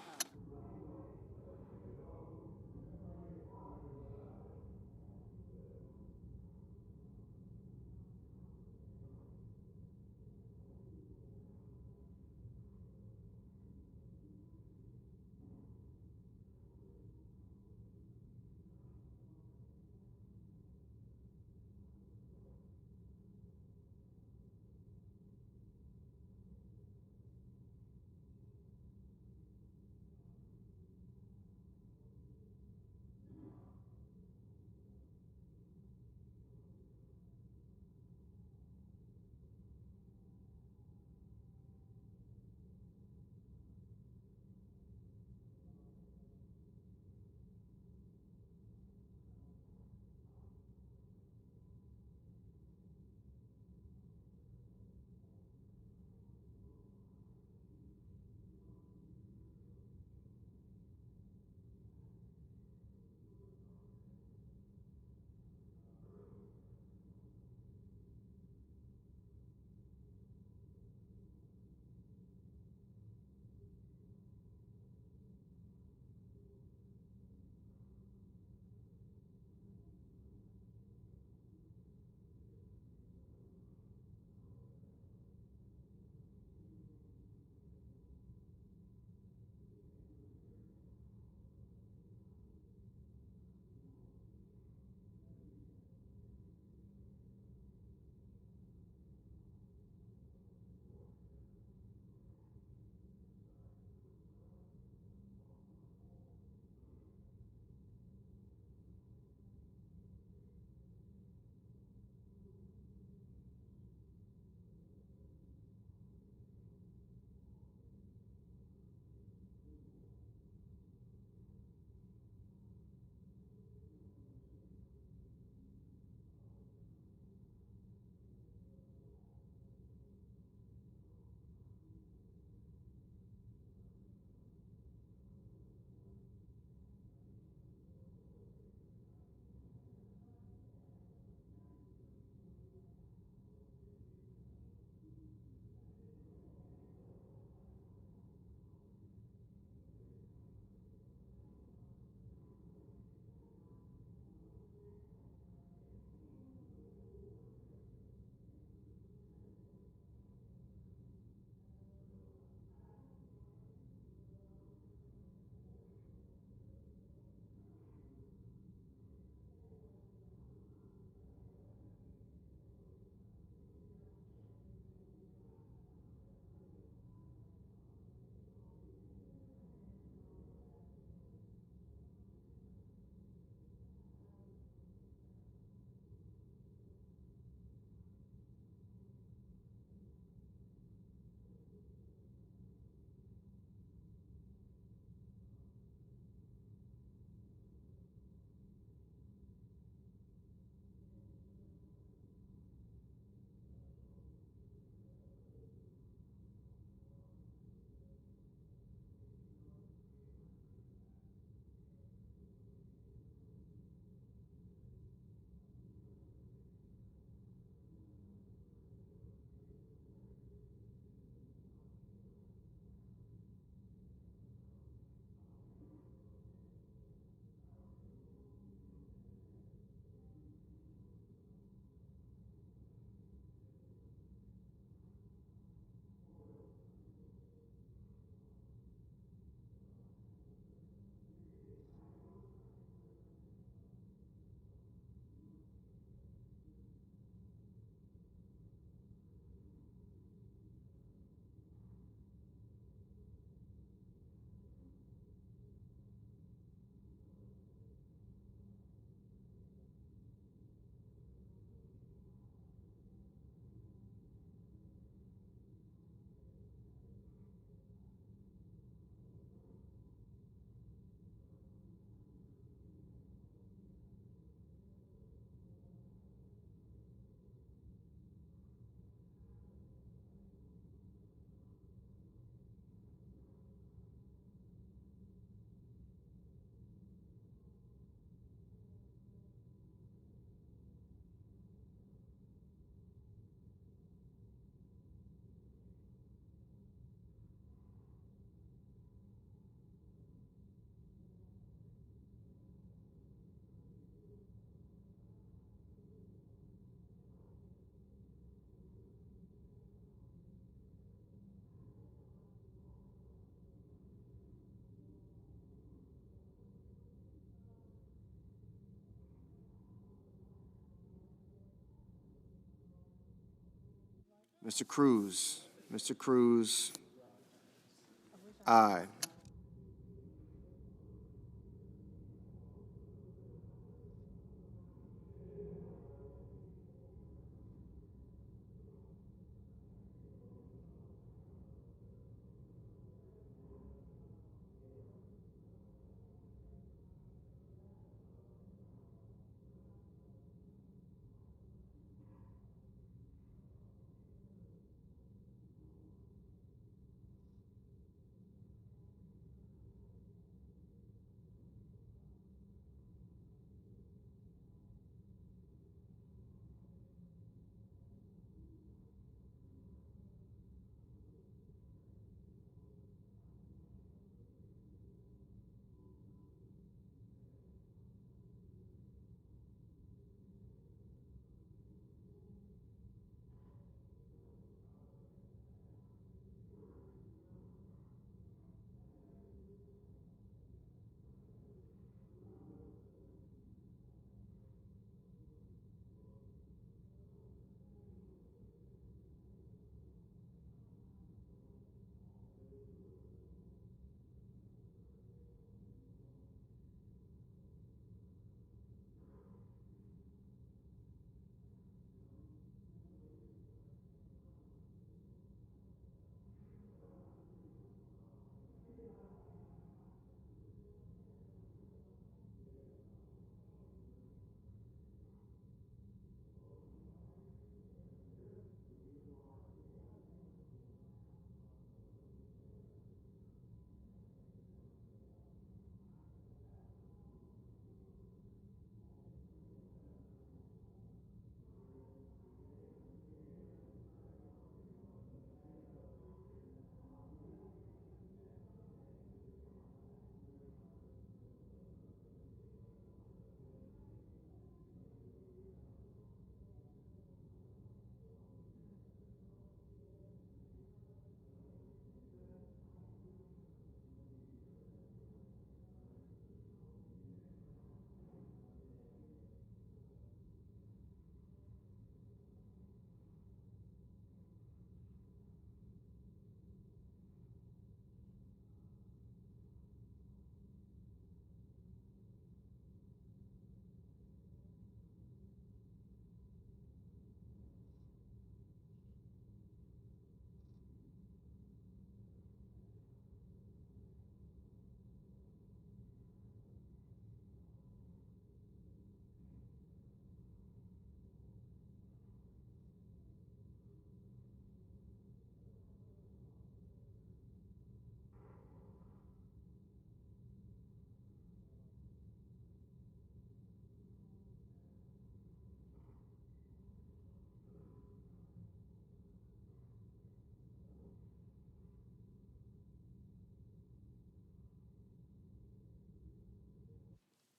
Mr. Cruz. Mr. Cruz, aye.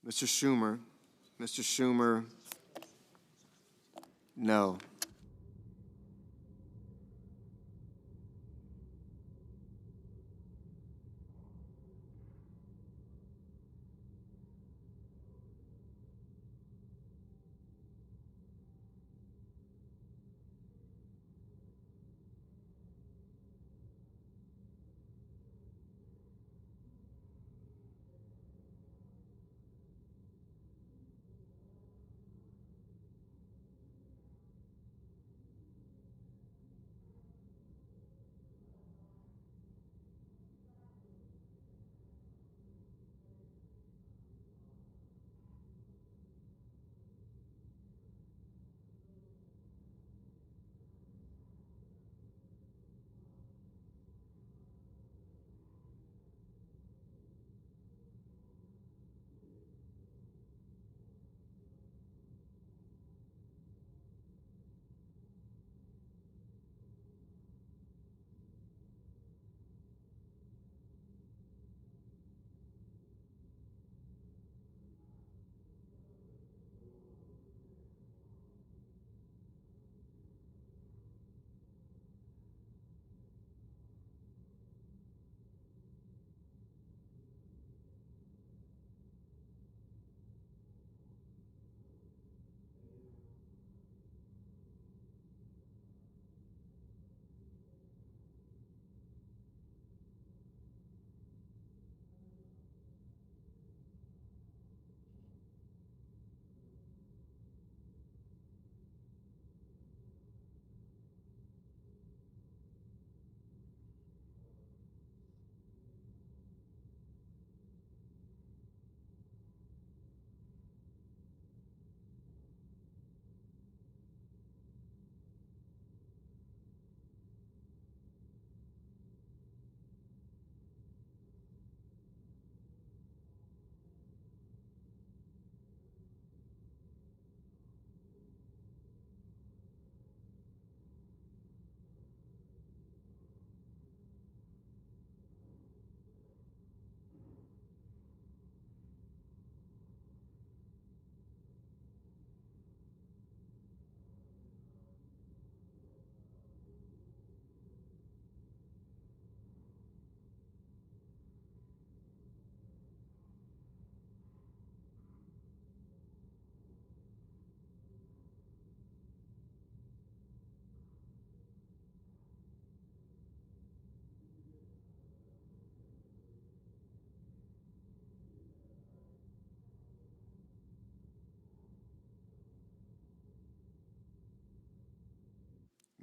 Mr. Schumer. Mr. Schumer, no.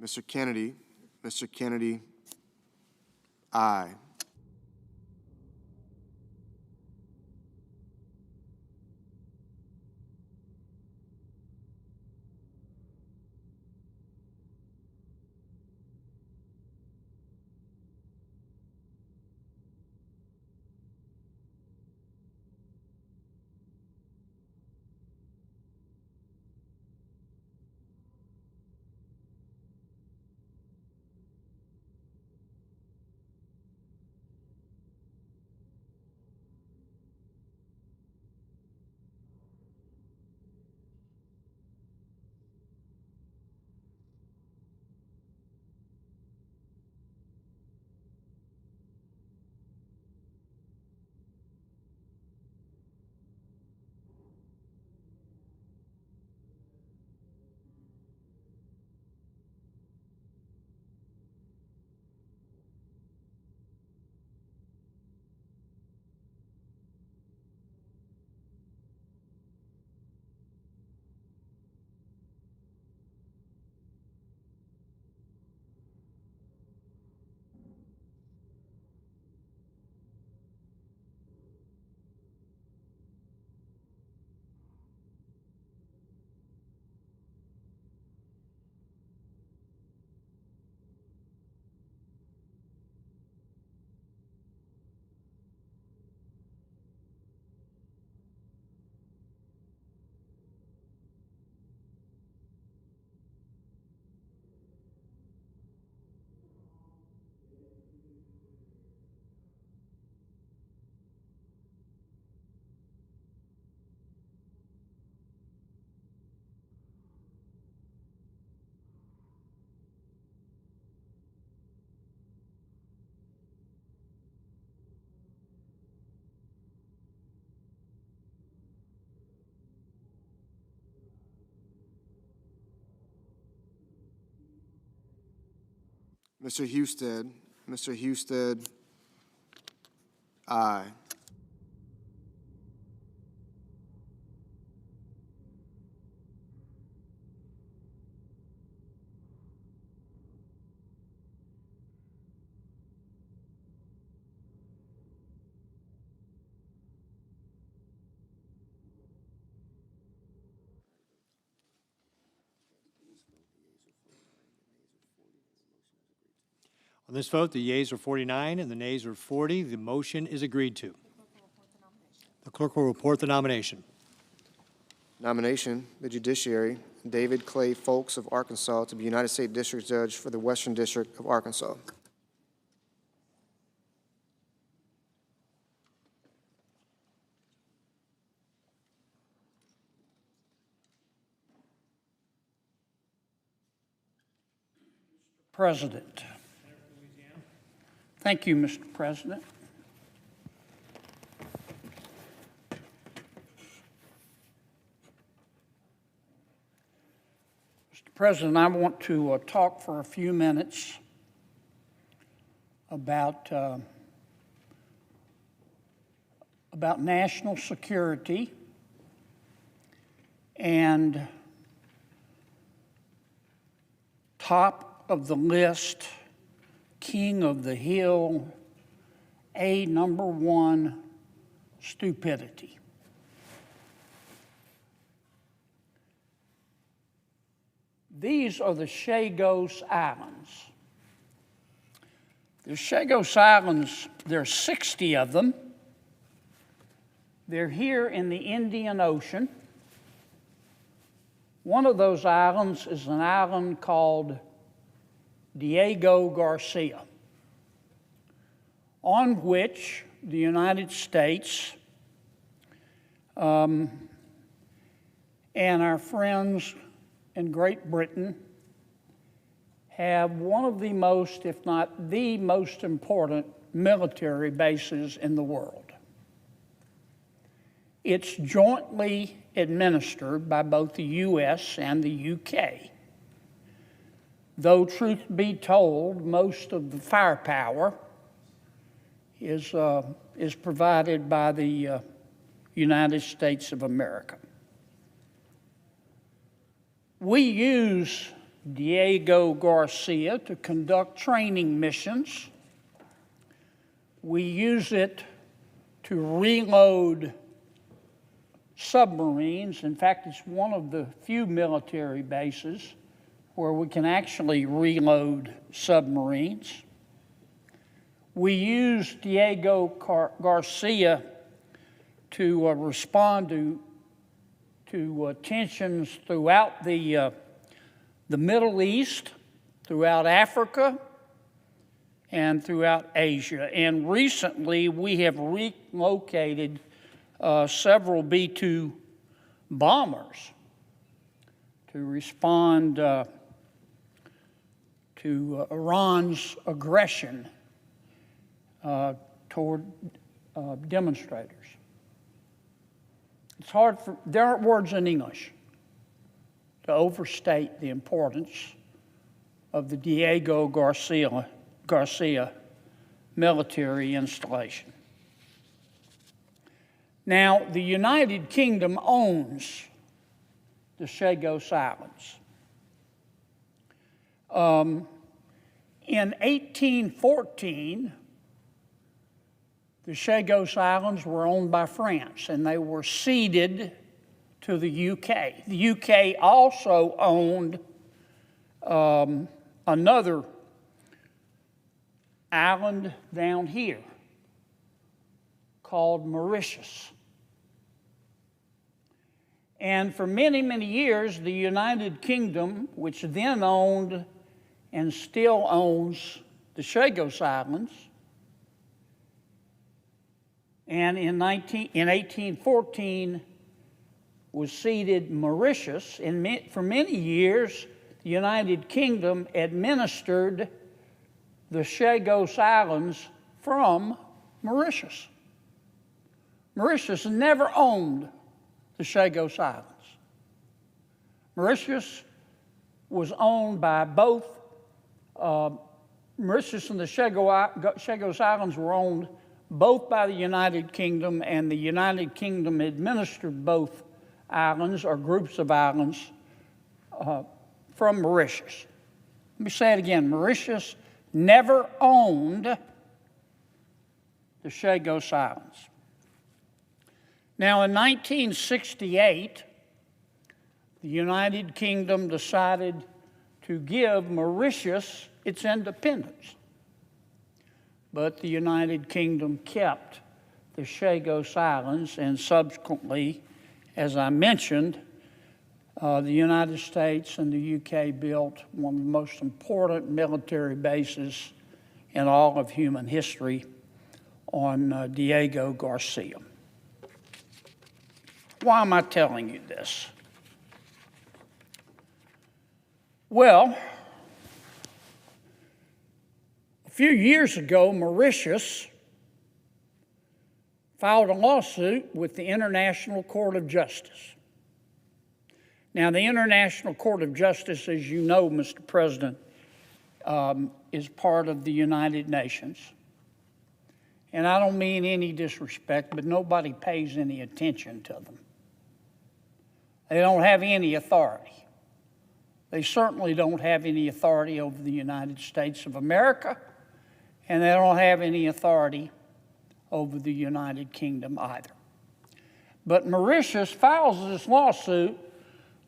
Mr. Kennedy. Mr. Kennedy, aye. Mr. Husted. Mr. Husted, aye. On this vote, the yeas are 49 and the nays are 40. The motion is agreed to. The clerk will report the nomination. Nomination, the judiciary, David Clay Fowlkes of Arkansas to be United States District Judge for the Western District of Arkansas. President. Thank you, Mr. President. Mr. President, I want to talk for a few minutes about national security and top of the list, king of the hill, number one, stupidity. These are the Chagos Islands. The Chagos Islands, there are 60 of them. They're here in the Indian Ocean. One of those islands is an island called Diego Garcia, on which the United States and our friends in Great Britain have one of the most, if not the most important military bases in the world. It's jointly administered by both the U.S. and the U.K. Though, truth be told, most of the firepower is provided by the United States of America. We use Diego Garcia to conduct training missions. We use it to reload submarines. In fact, it's one of the few military bases where we can actually reload submarines. We use Diego Garcia to respond to tensions throughout the Middle East, throughout Africa, and throughout Asia. And recently, we have relocated several B-2 bombers to respond to Iran's aggression toward demonstrators. It's hard for, there aren't words in English to overstate the importance of the Diego Garcia military installation. Now, the United Kingdom owns the Chagos Islands. In 1814, the Chagos Islands were owned by France, and they were ceded to the UK. The UK also owned another island down here called Mauritius. And for many, many years, the United Kingdom, which then owned and still owns the Chagos Islands, and in 1814 was ceded Mauritius. And for many years, the United Kingdom administered the Chagos Islands from Mauritius. Mauritius never owned the Chagos Islands. Mauritius was owned by both, Mauritius and the Chagos Islands were owned both by the United Kingdom, and the United Kingdom administered both islands or groups of islands from Mauritius. Let me say it again. Mauritius never owned the Chagos Islands. Now, in 1968, the United Kingdom decided to give Mauritius its independence. But the United Kingdom kept the Chagos Islands, and subsequently, as I mentioned, the United States and the UK built one of the most important military bases in all of human history on Diego Garcia. Why am I telling you this? Well, a few years ago, Mauritius filed a lawsuit with the International Court of Justice. Now, the International Court of Justice, as you know, Mr. President, is part of the United Nations. And I don't mean any disrespect, but nobody pays any attention to them. They don't have any authority. They certainly don't have any authority over the United States of America, and they don't have any authority over the United Kingdom either. But Mauritius files this lawsuit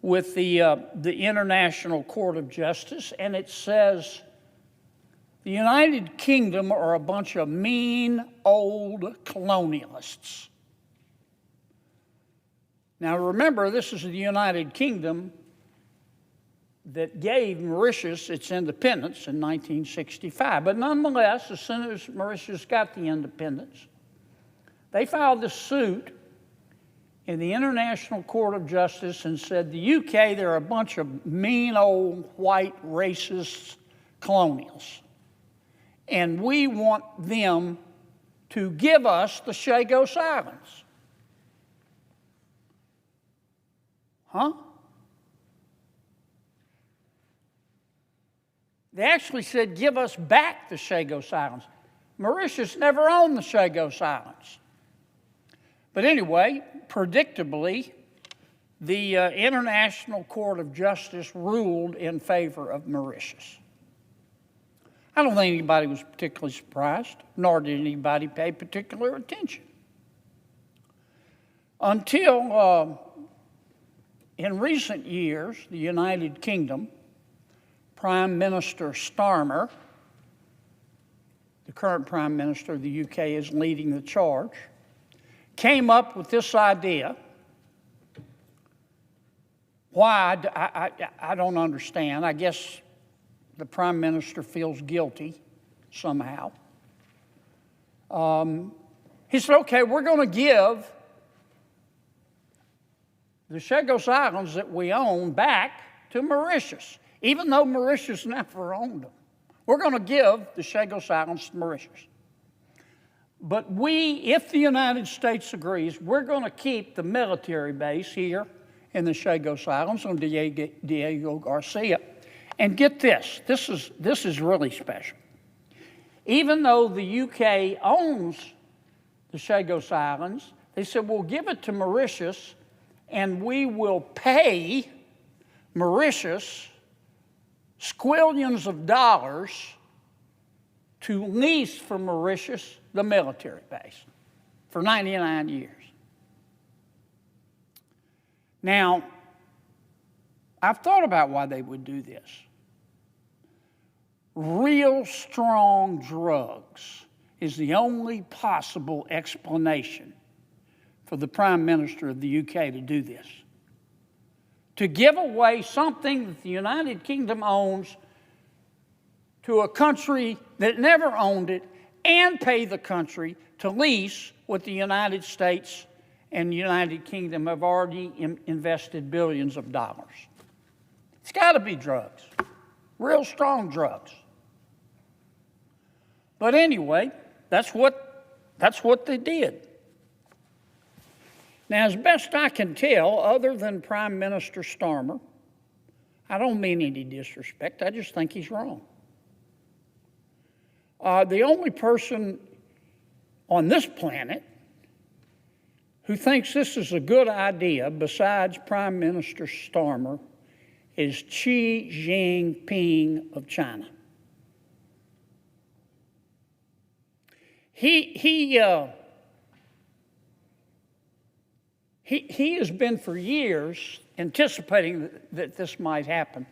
with the International Court of Justice, and it says the United Kingdom are a bunch of mean old colonialists. Now remember, this is the United Kingdom that gave Mauritius its independence in 1965. But nonetheless, as soon as Mauritius got the independence, they filed this suit in the International Court of Justice and said, the UK, they're a bunch of mean old white racist colonials. And we want them to give us the Chagos Islands. Huh? They actually said, give us back the Chagos Islands. Mauritius never owned the Chagos Islands. But anyway, predictably, the International Court of Justice ruled in favor of Mauritius. I don't think anybody was particularly surprised, nor did anybody pay particular attention. Until in recent years, the United Kingdom, Prime Minister Starmer, the current Prime Minister of the UK is leading the charge, came up with this idea. Why? I don't understand. I guess the Prime Minister feels guilty somehow. He said, okay, we're going to give the Chagos Islands that we own back to Mauritius, even though Mauritius never owned them. We're going to give the Chagos Islands to Mauritius. But if the United States agrees, we're going to keep the military base here in the Chagos Islands on Diego Garcia. And get this is really special. Even though the UK owns the Chagos Islands, they said, we'll give it to Mauritius and we will pay Mauritius squillions of dollars to lease from Mauritius the military base for 99 years. Now, I've thought about why they would do this. Real strong drugs is the only possible explanation for the Prime Minister of the UK to do this. To give away something that the United Kingdom owns to a country that never owned it and pay the country to lease what the United States and the United Kingdom have already invested billions of dollars. It's got to be drugs, real strong drugs. But anyway, that's what they did. Now, as best I can tell, other than Prime Minister Starmer, I don't mean any disrespect, I just think he's wrong. The only person on this planet who thinks this is a good idea, besides Prime Minister Starmer, is Xi Jinping of China. He has been for years anticipating that this might happen,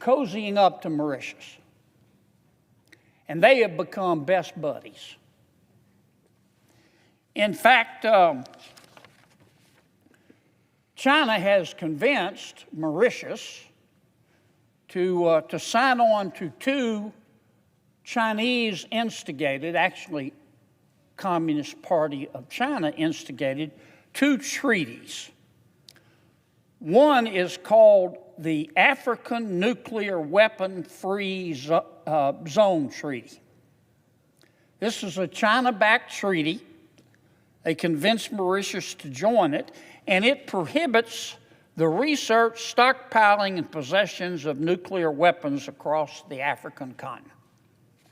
cozying up to Mauritius. And they have become best buddies. In fact, China has convinced Mauritius to sign on to two Chinese-instigated, actually Communist Party of China instigated, two treaties. One is called the African Nuclear Weapon-Free Zone Treaty. This is a China-backed treaty. They convinced Mauritius to join it, and it prohibits the research, stockpiling, and possessions of nuclear weapons across the African continent.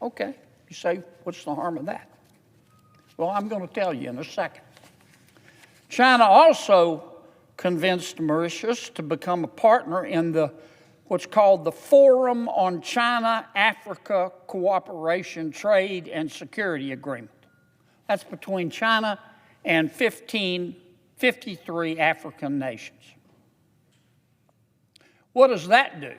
Okay, you say, what's the harm of that? Well, I'm going to tell you in a second. China also convinced Mauritius to become a partner in what's called the Forum on China-Africa Cooperation, Trade, and Security Agreement. That's between China and 53 African nations. What does that do?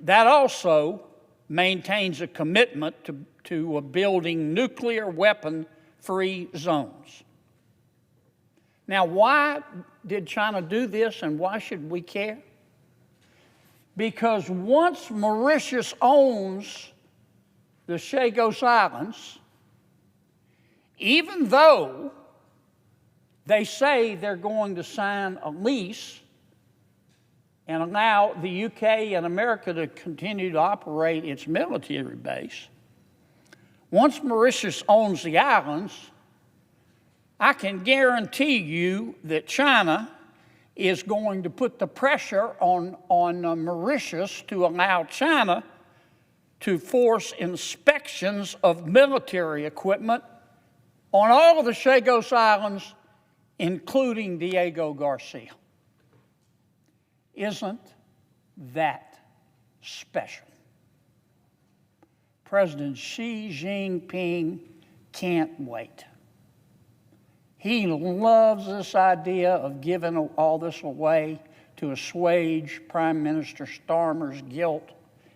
That also maintains a commitment to building nuclear weapon-free zones. Now, why did China do this and why should we care? Because once Mauritius owns the Chagos Islands, even though they say they're going to sign a lease and allow the UK and America to continue to operate its military base, once Mauritius owns the islands, I can guarantee you that China is going to put the pressure on Mauritius to allow China to force inspections of military equipment on all of the Chagos Islands, including Diego Garcia. isn't that special. President Xi Jinping can't wait. He loves this idea of giving all this away to assuage Prime Minister Starmer's guilt.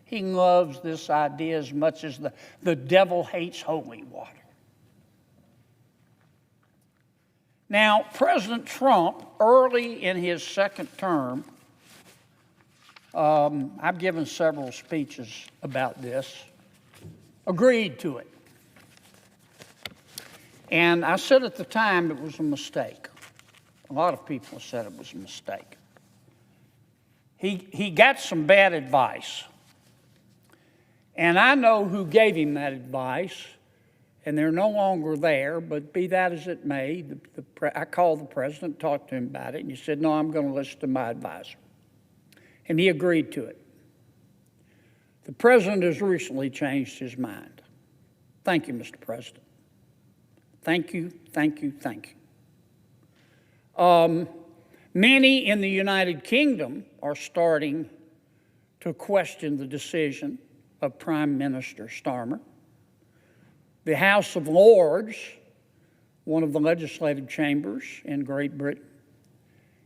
He loves this idea as much as the devil hates holy water. Now, President Trump, early in his second term, I've given several speeches about this, agreed to it. And I said at the time it was a mistake. A lot of people said it was a mistake. He got some bad advice. And I know who gave him that advice, and they're no longer there, but be that as it may, I called the president, talked to him about it, and he said, no, I'm going to listen to my advisor. And he agreed to it. The president has recently changed his mind. Thank you, Mr. President. Thank you, thank you, thank you. Many in the United Kingdom are starting to question the decision of Prime Minister Starmer. The House of Lords, one of the legislative chambers in Great Britain,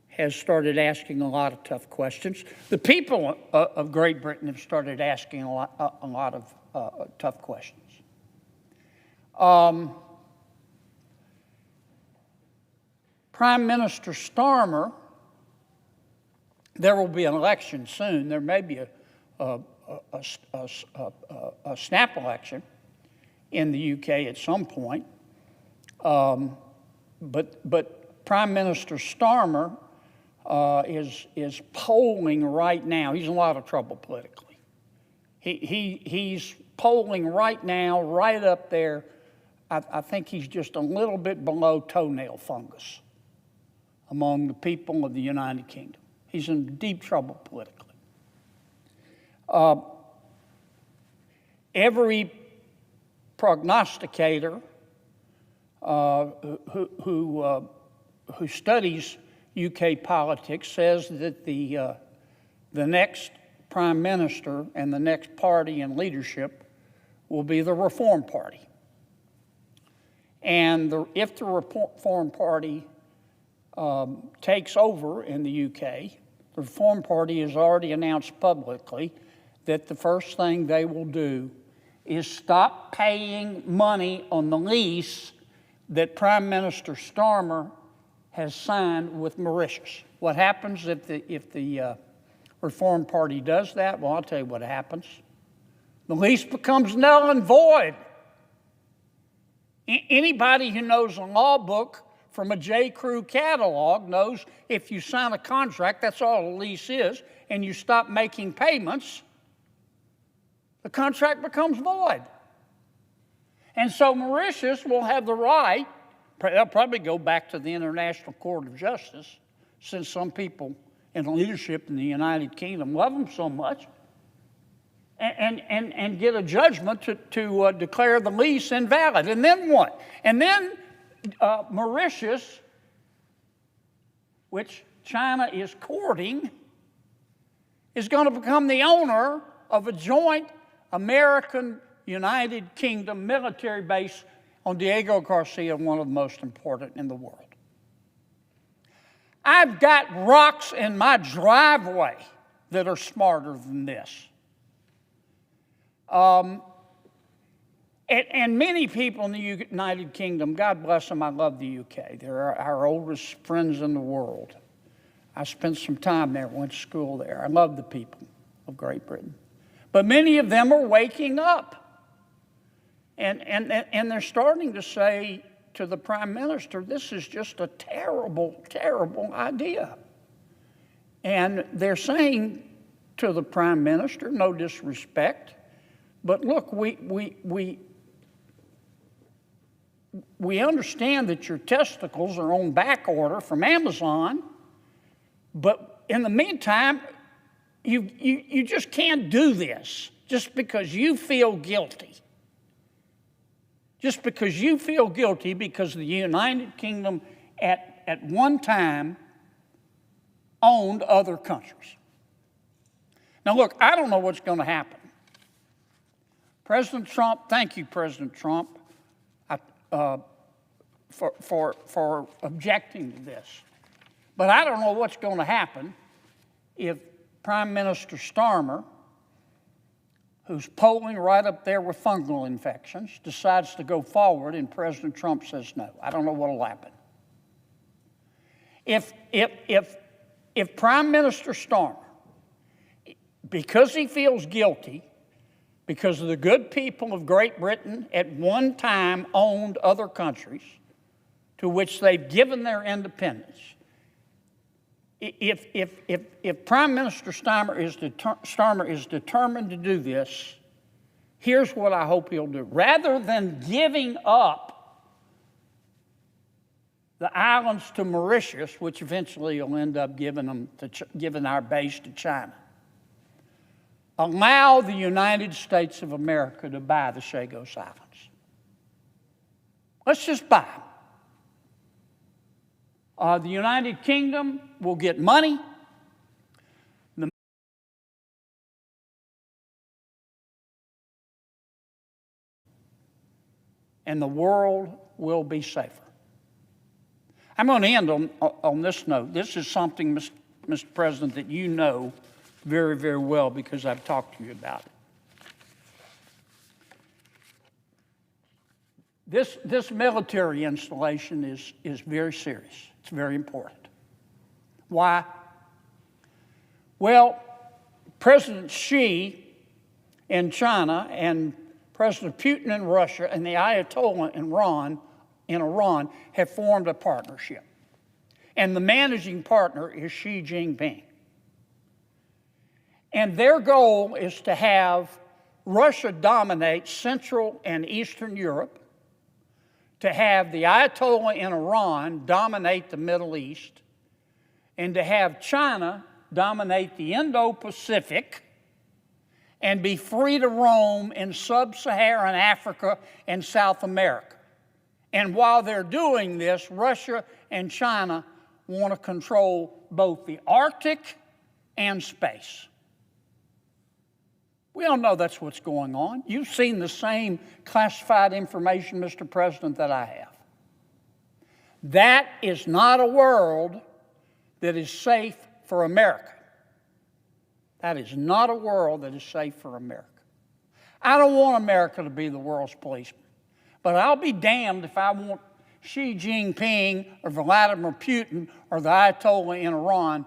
has started asking a lot of tough questions. The people of Great Britain have started asking a lot of tough questions. Prime Minister Starmer, there will be an election soon. There may be a snap election in the UK at some point. But Prime Minister Starmer is polling right now. He's in a lot of trouble politically. He's polling right now, right up there. I think he's just a little bit below toenail fungus among the people of the United Kingdom. He's in deep trouble politically. Every prognosticator who studies UK politics says that the next prime minister and the next party in leadership will be the Reform Party. And if the Reform Party takes over in the UK, the Reform Party has already announced publicly that the first thing they will do is stop paying money on the lease that Prime Minister Starmer has signed with Mauritius. What happens if the Reform Party does that? Well, I'll tell you what happens. The lease becomes null and void. Anybody who knows a law book from a J. Crew catalog knows if you sign a contract, that's all a lease is, and you stop making payments, the contract becomes void. And so Mauritius will have the right, they'll probably go back to the International Court of Justice, since some people in leadership in the United Kingdom love them so much, and get a judgment to declare the lease invalid. And then what? And then Mauritius, which China is courting, is going to become the owner of a joint American-United Kingdom military base on Diego Garcia, one of the most important in the world. I've got rocks in my driveway that are smarter than this. And many people in the United Kingdom, God bless them, I love the UK. They're our oldest friends in the world. I spent some time there, went to school there. I love the people of Great Britain. But many of them are waking up. And they're starting to say to the Prime Minister, this is just a terrible, terrible idea. And they're saying to the Prime Minister, no disrespect, but look, we understand that your testicles are on back order from Amazon, but in the meantime, you just can't do this just because you feel guilty. Just because you feel guilty because the United Kingdom at one time owned other countries. Now, look, I don't know what's going to happen. President Trump, thank you, President Trump, for objecting to this. But I don't know what's going to happen if Prime Minister Starmer, who's polling right up there with fungal infections, decides to go forward and President Trump says no. I don't know what will happen. If Prime Minister Starmer, because he feels guilty, because the good people of Great Britain at one time owned other countries to which they've given their independence, if Prime Minister Starmer is determined to do this, here's what I hope he'll do. Rather than giving up the islands to Mauritius, which eventually will end up giving our base to China, allow the United States of America to buy the Chagos Islands. Let's just buy them. The United Kingdom will get money. And the world will be safer. I'm going to end on this note. This is something, Mr. President, that you know very, very well because I've talked to you about it. This military installation is very serious. It's very important. Why? Well, President Xi in China and President Putin in Russia and the Ayatollah in Iran have formed a partnership. And the managing partner is Xi Jinping. And their goal is to have Russia dominate Central and Eastern Europe, to have the Ayatollah in Iran dominate the Middle East, and to have China dominate the Indo-Pacific and be free to roam in sub-Saharan Africa and South America. And while they're doing this, Russia and China want to control both the Arctic and space. We all know that's what's going on. You've seen the same classified information, Mr. President, that I have. That is not a world that is safe for America. That is not a world that is safe for America. I don't want America to be the world's policeman, but I'll be damned if I want Xi Jinping or Vladimir Putin or the Ayatollah in Iran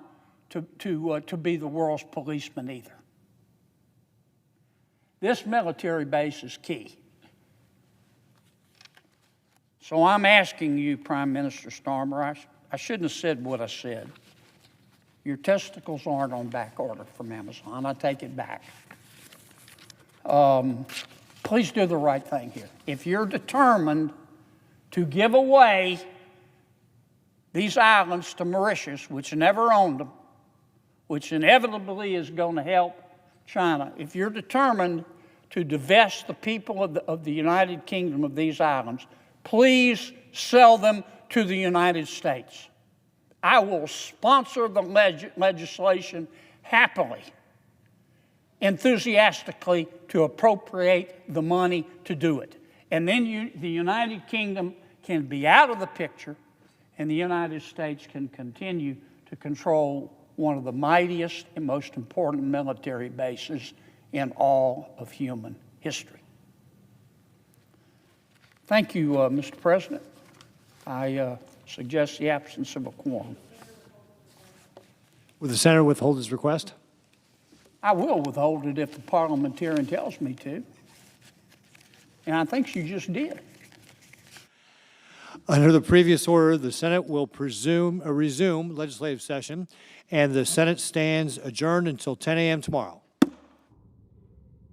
to be the world's policeman either. This military base is key. So I'm asking you, Prime Minister Starmer, I shouldn't have said what I said. Your testicles aren't on back order from Amazon. I take it back. Please do the right thing here. If you're determined to give away these islands to Mauritius, which never owned them, which inevitably is going to help China, if you're determined to divest the people of the United Kingdom of these islands, please sell them to the United States. I will sponsor the legislation happily, enthusiastically, to appropriate the money to do it. And then the United Kingdom can be out of the picture, and the United States can continue to control one of the mightiest and most important military bases in all of human history. Thank you, Mr. President. I suggest the absence of a quorum. Will the senator withhold his request? I will withhold it if the parliamentarian tells me to. And I think she just did. Under the previous order, the Senate will resume legislative session, and the Senate stands adjourned until 10 a.m. tomorrow.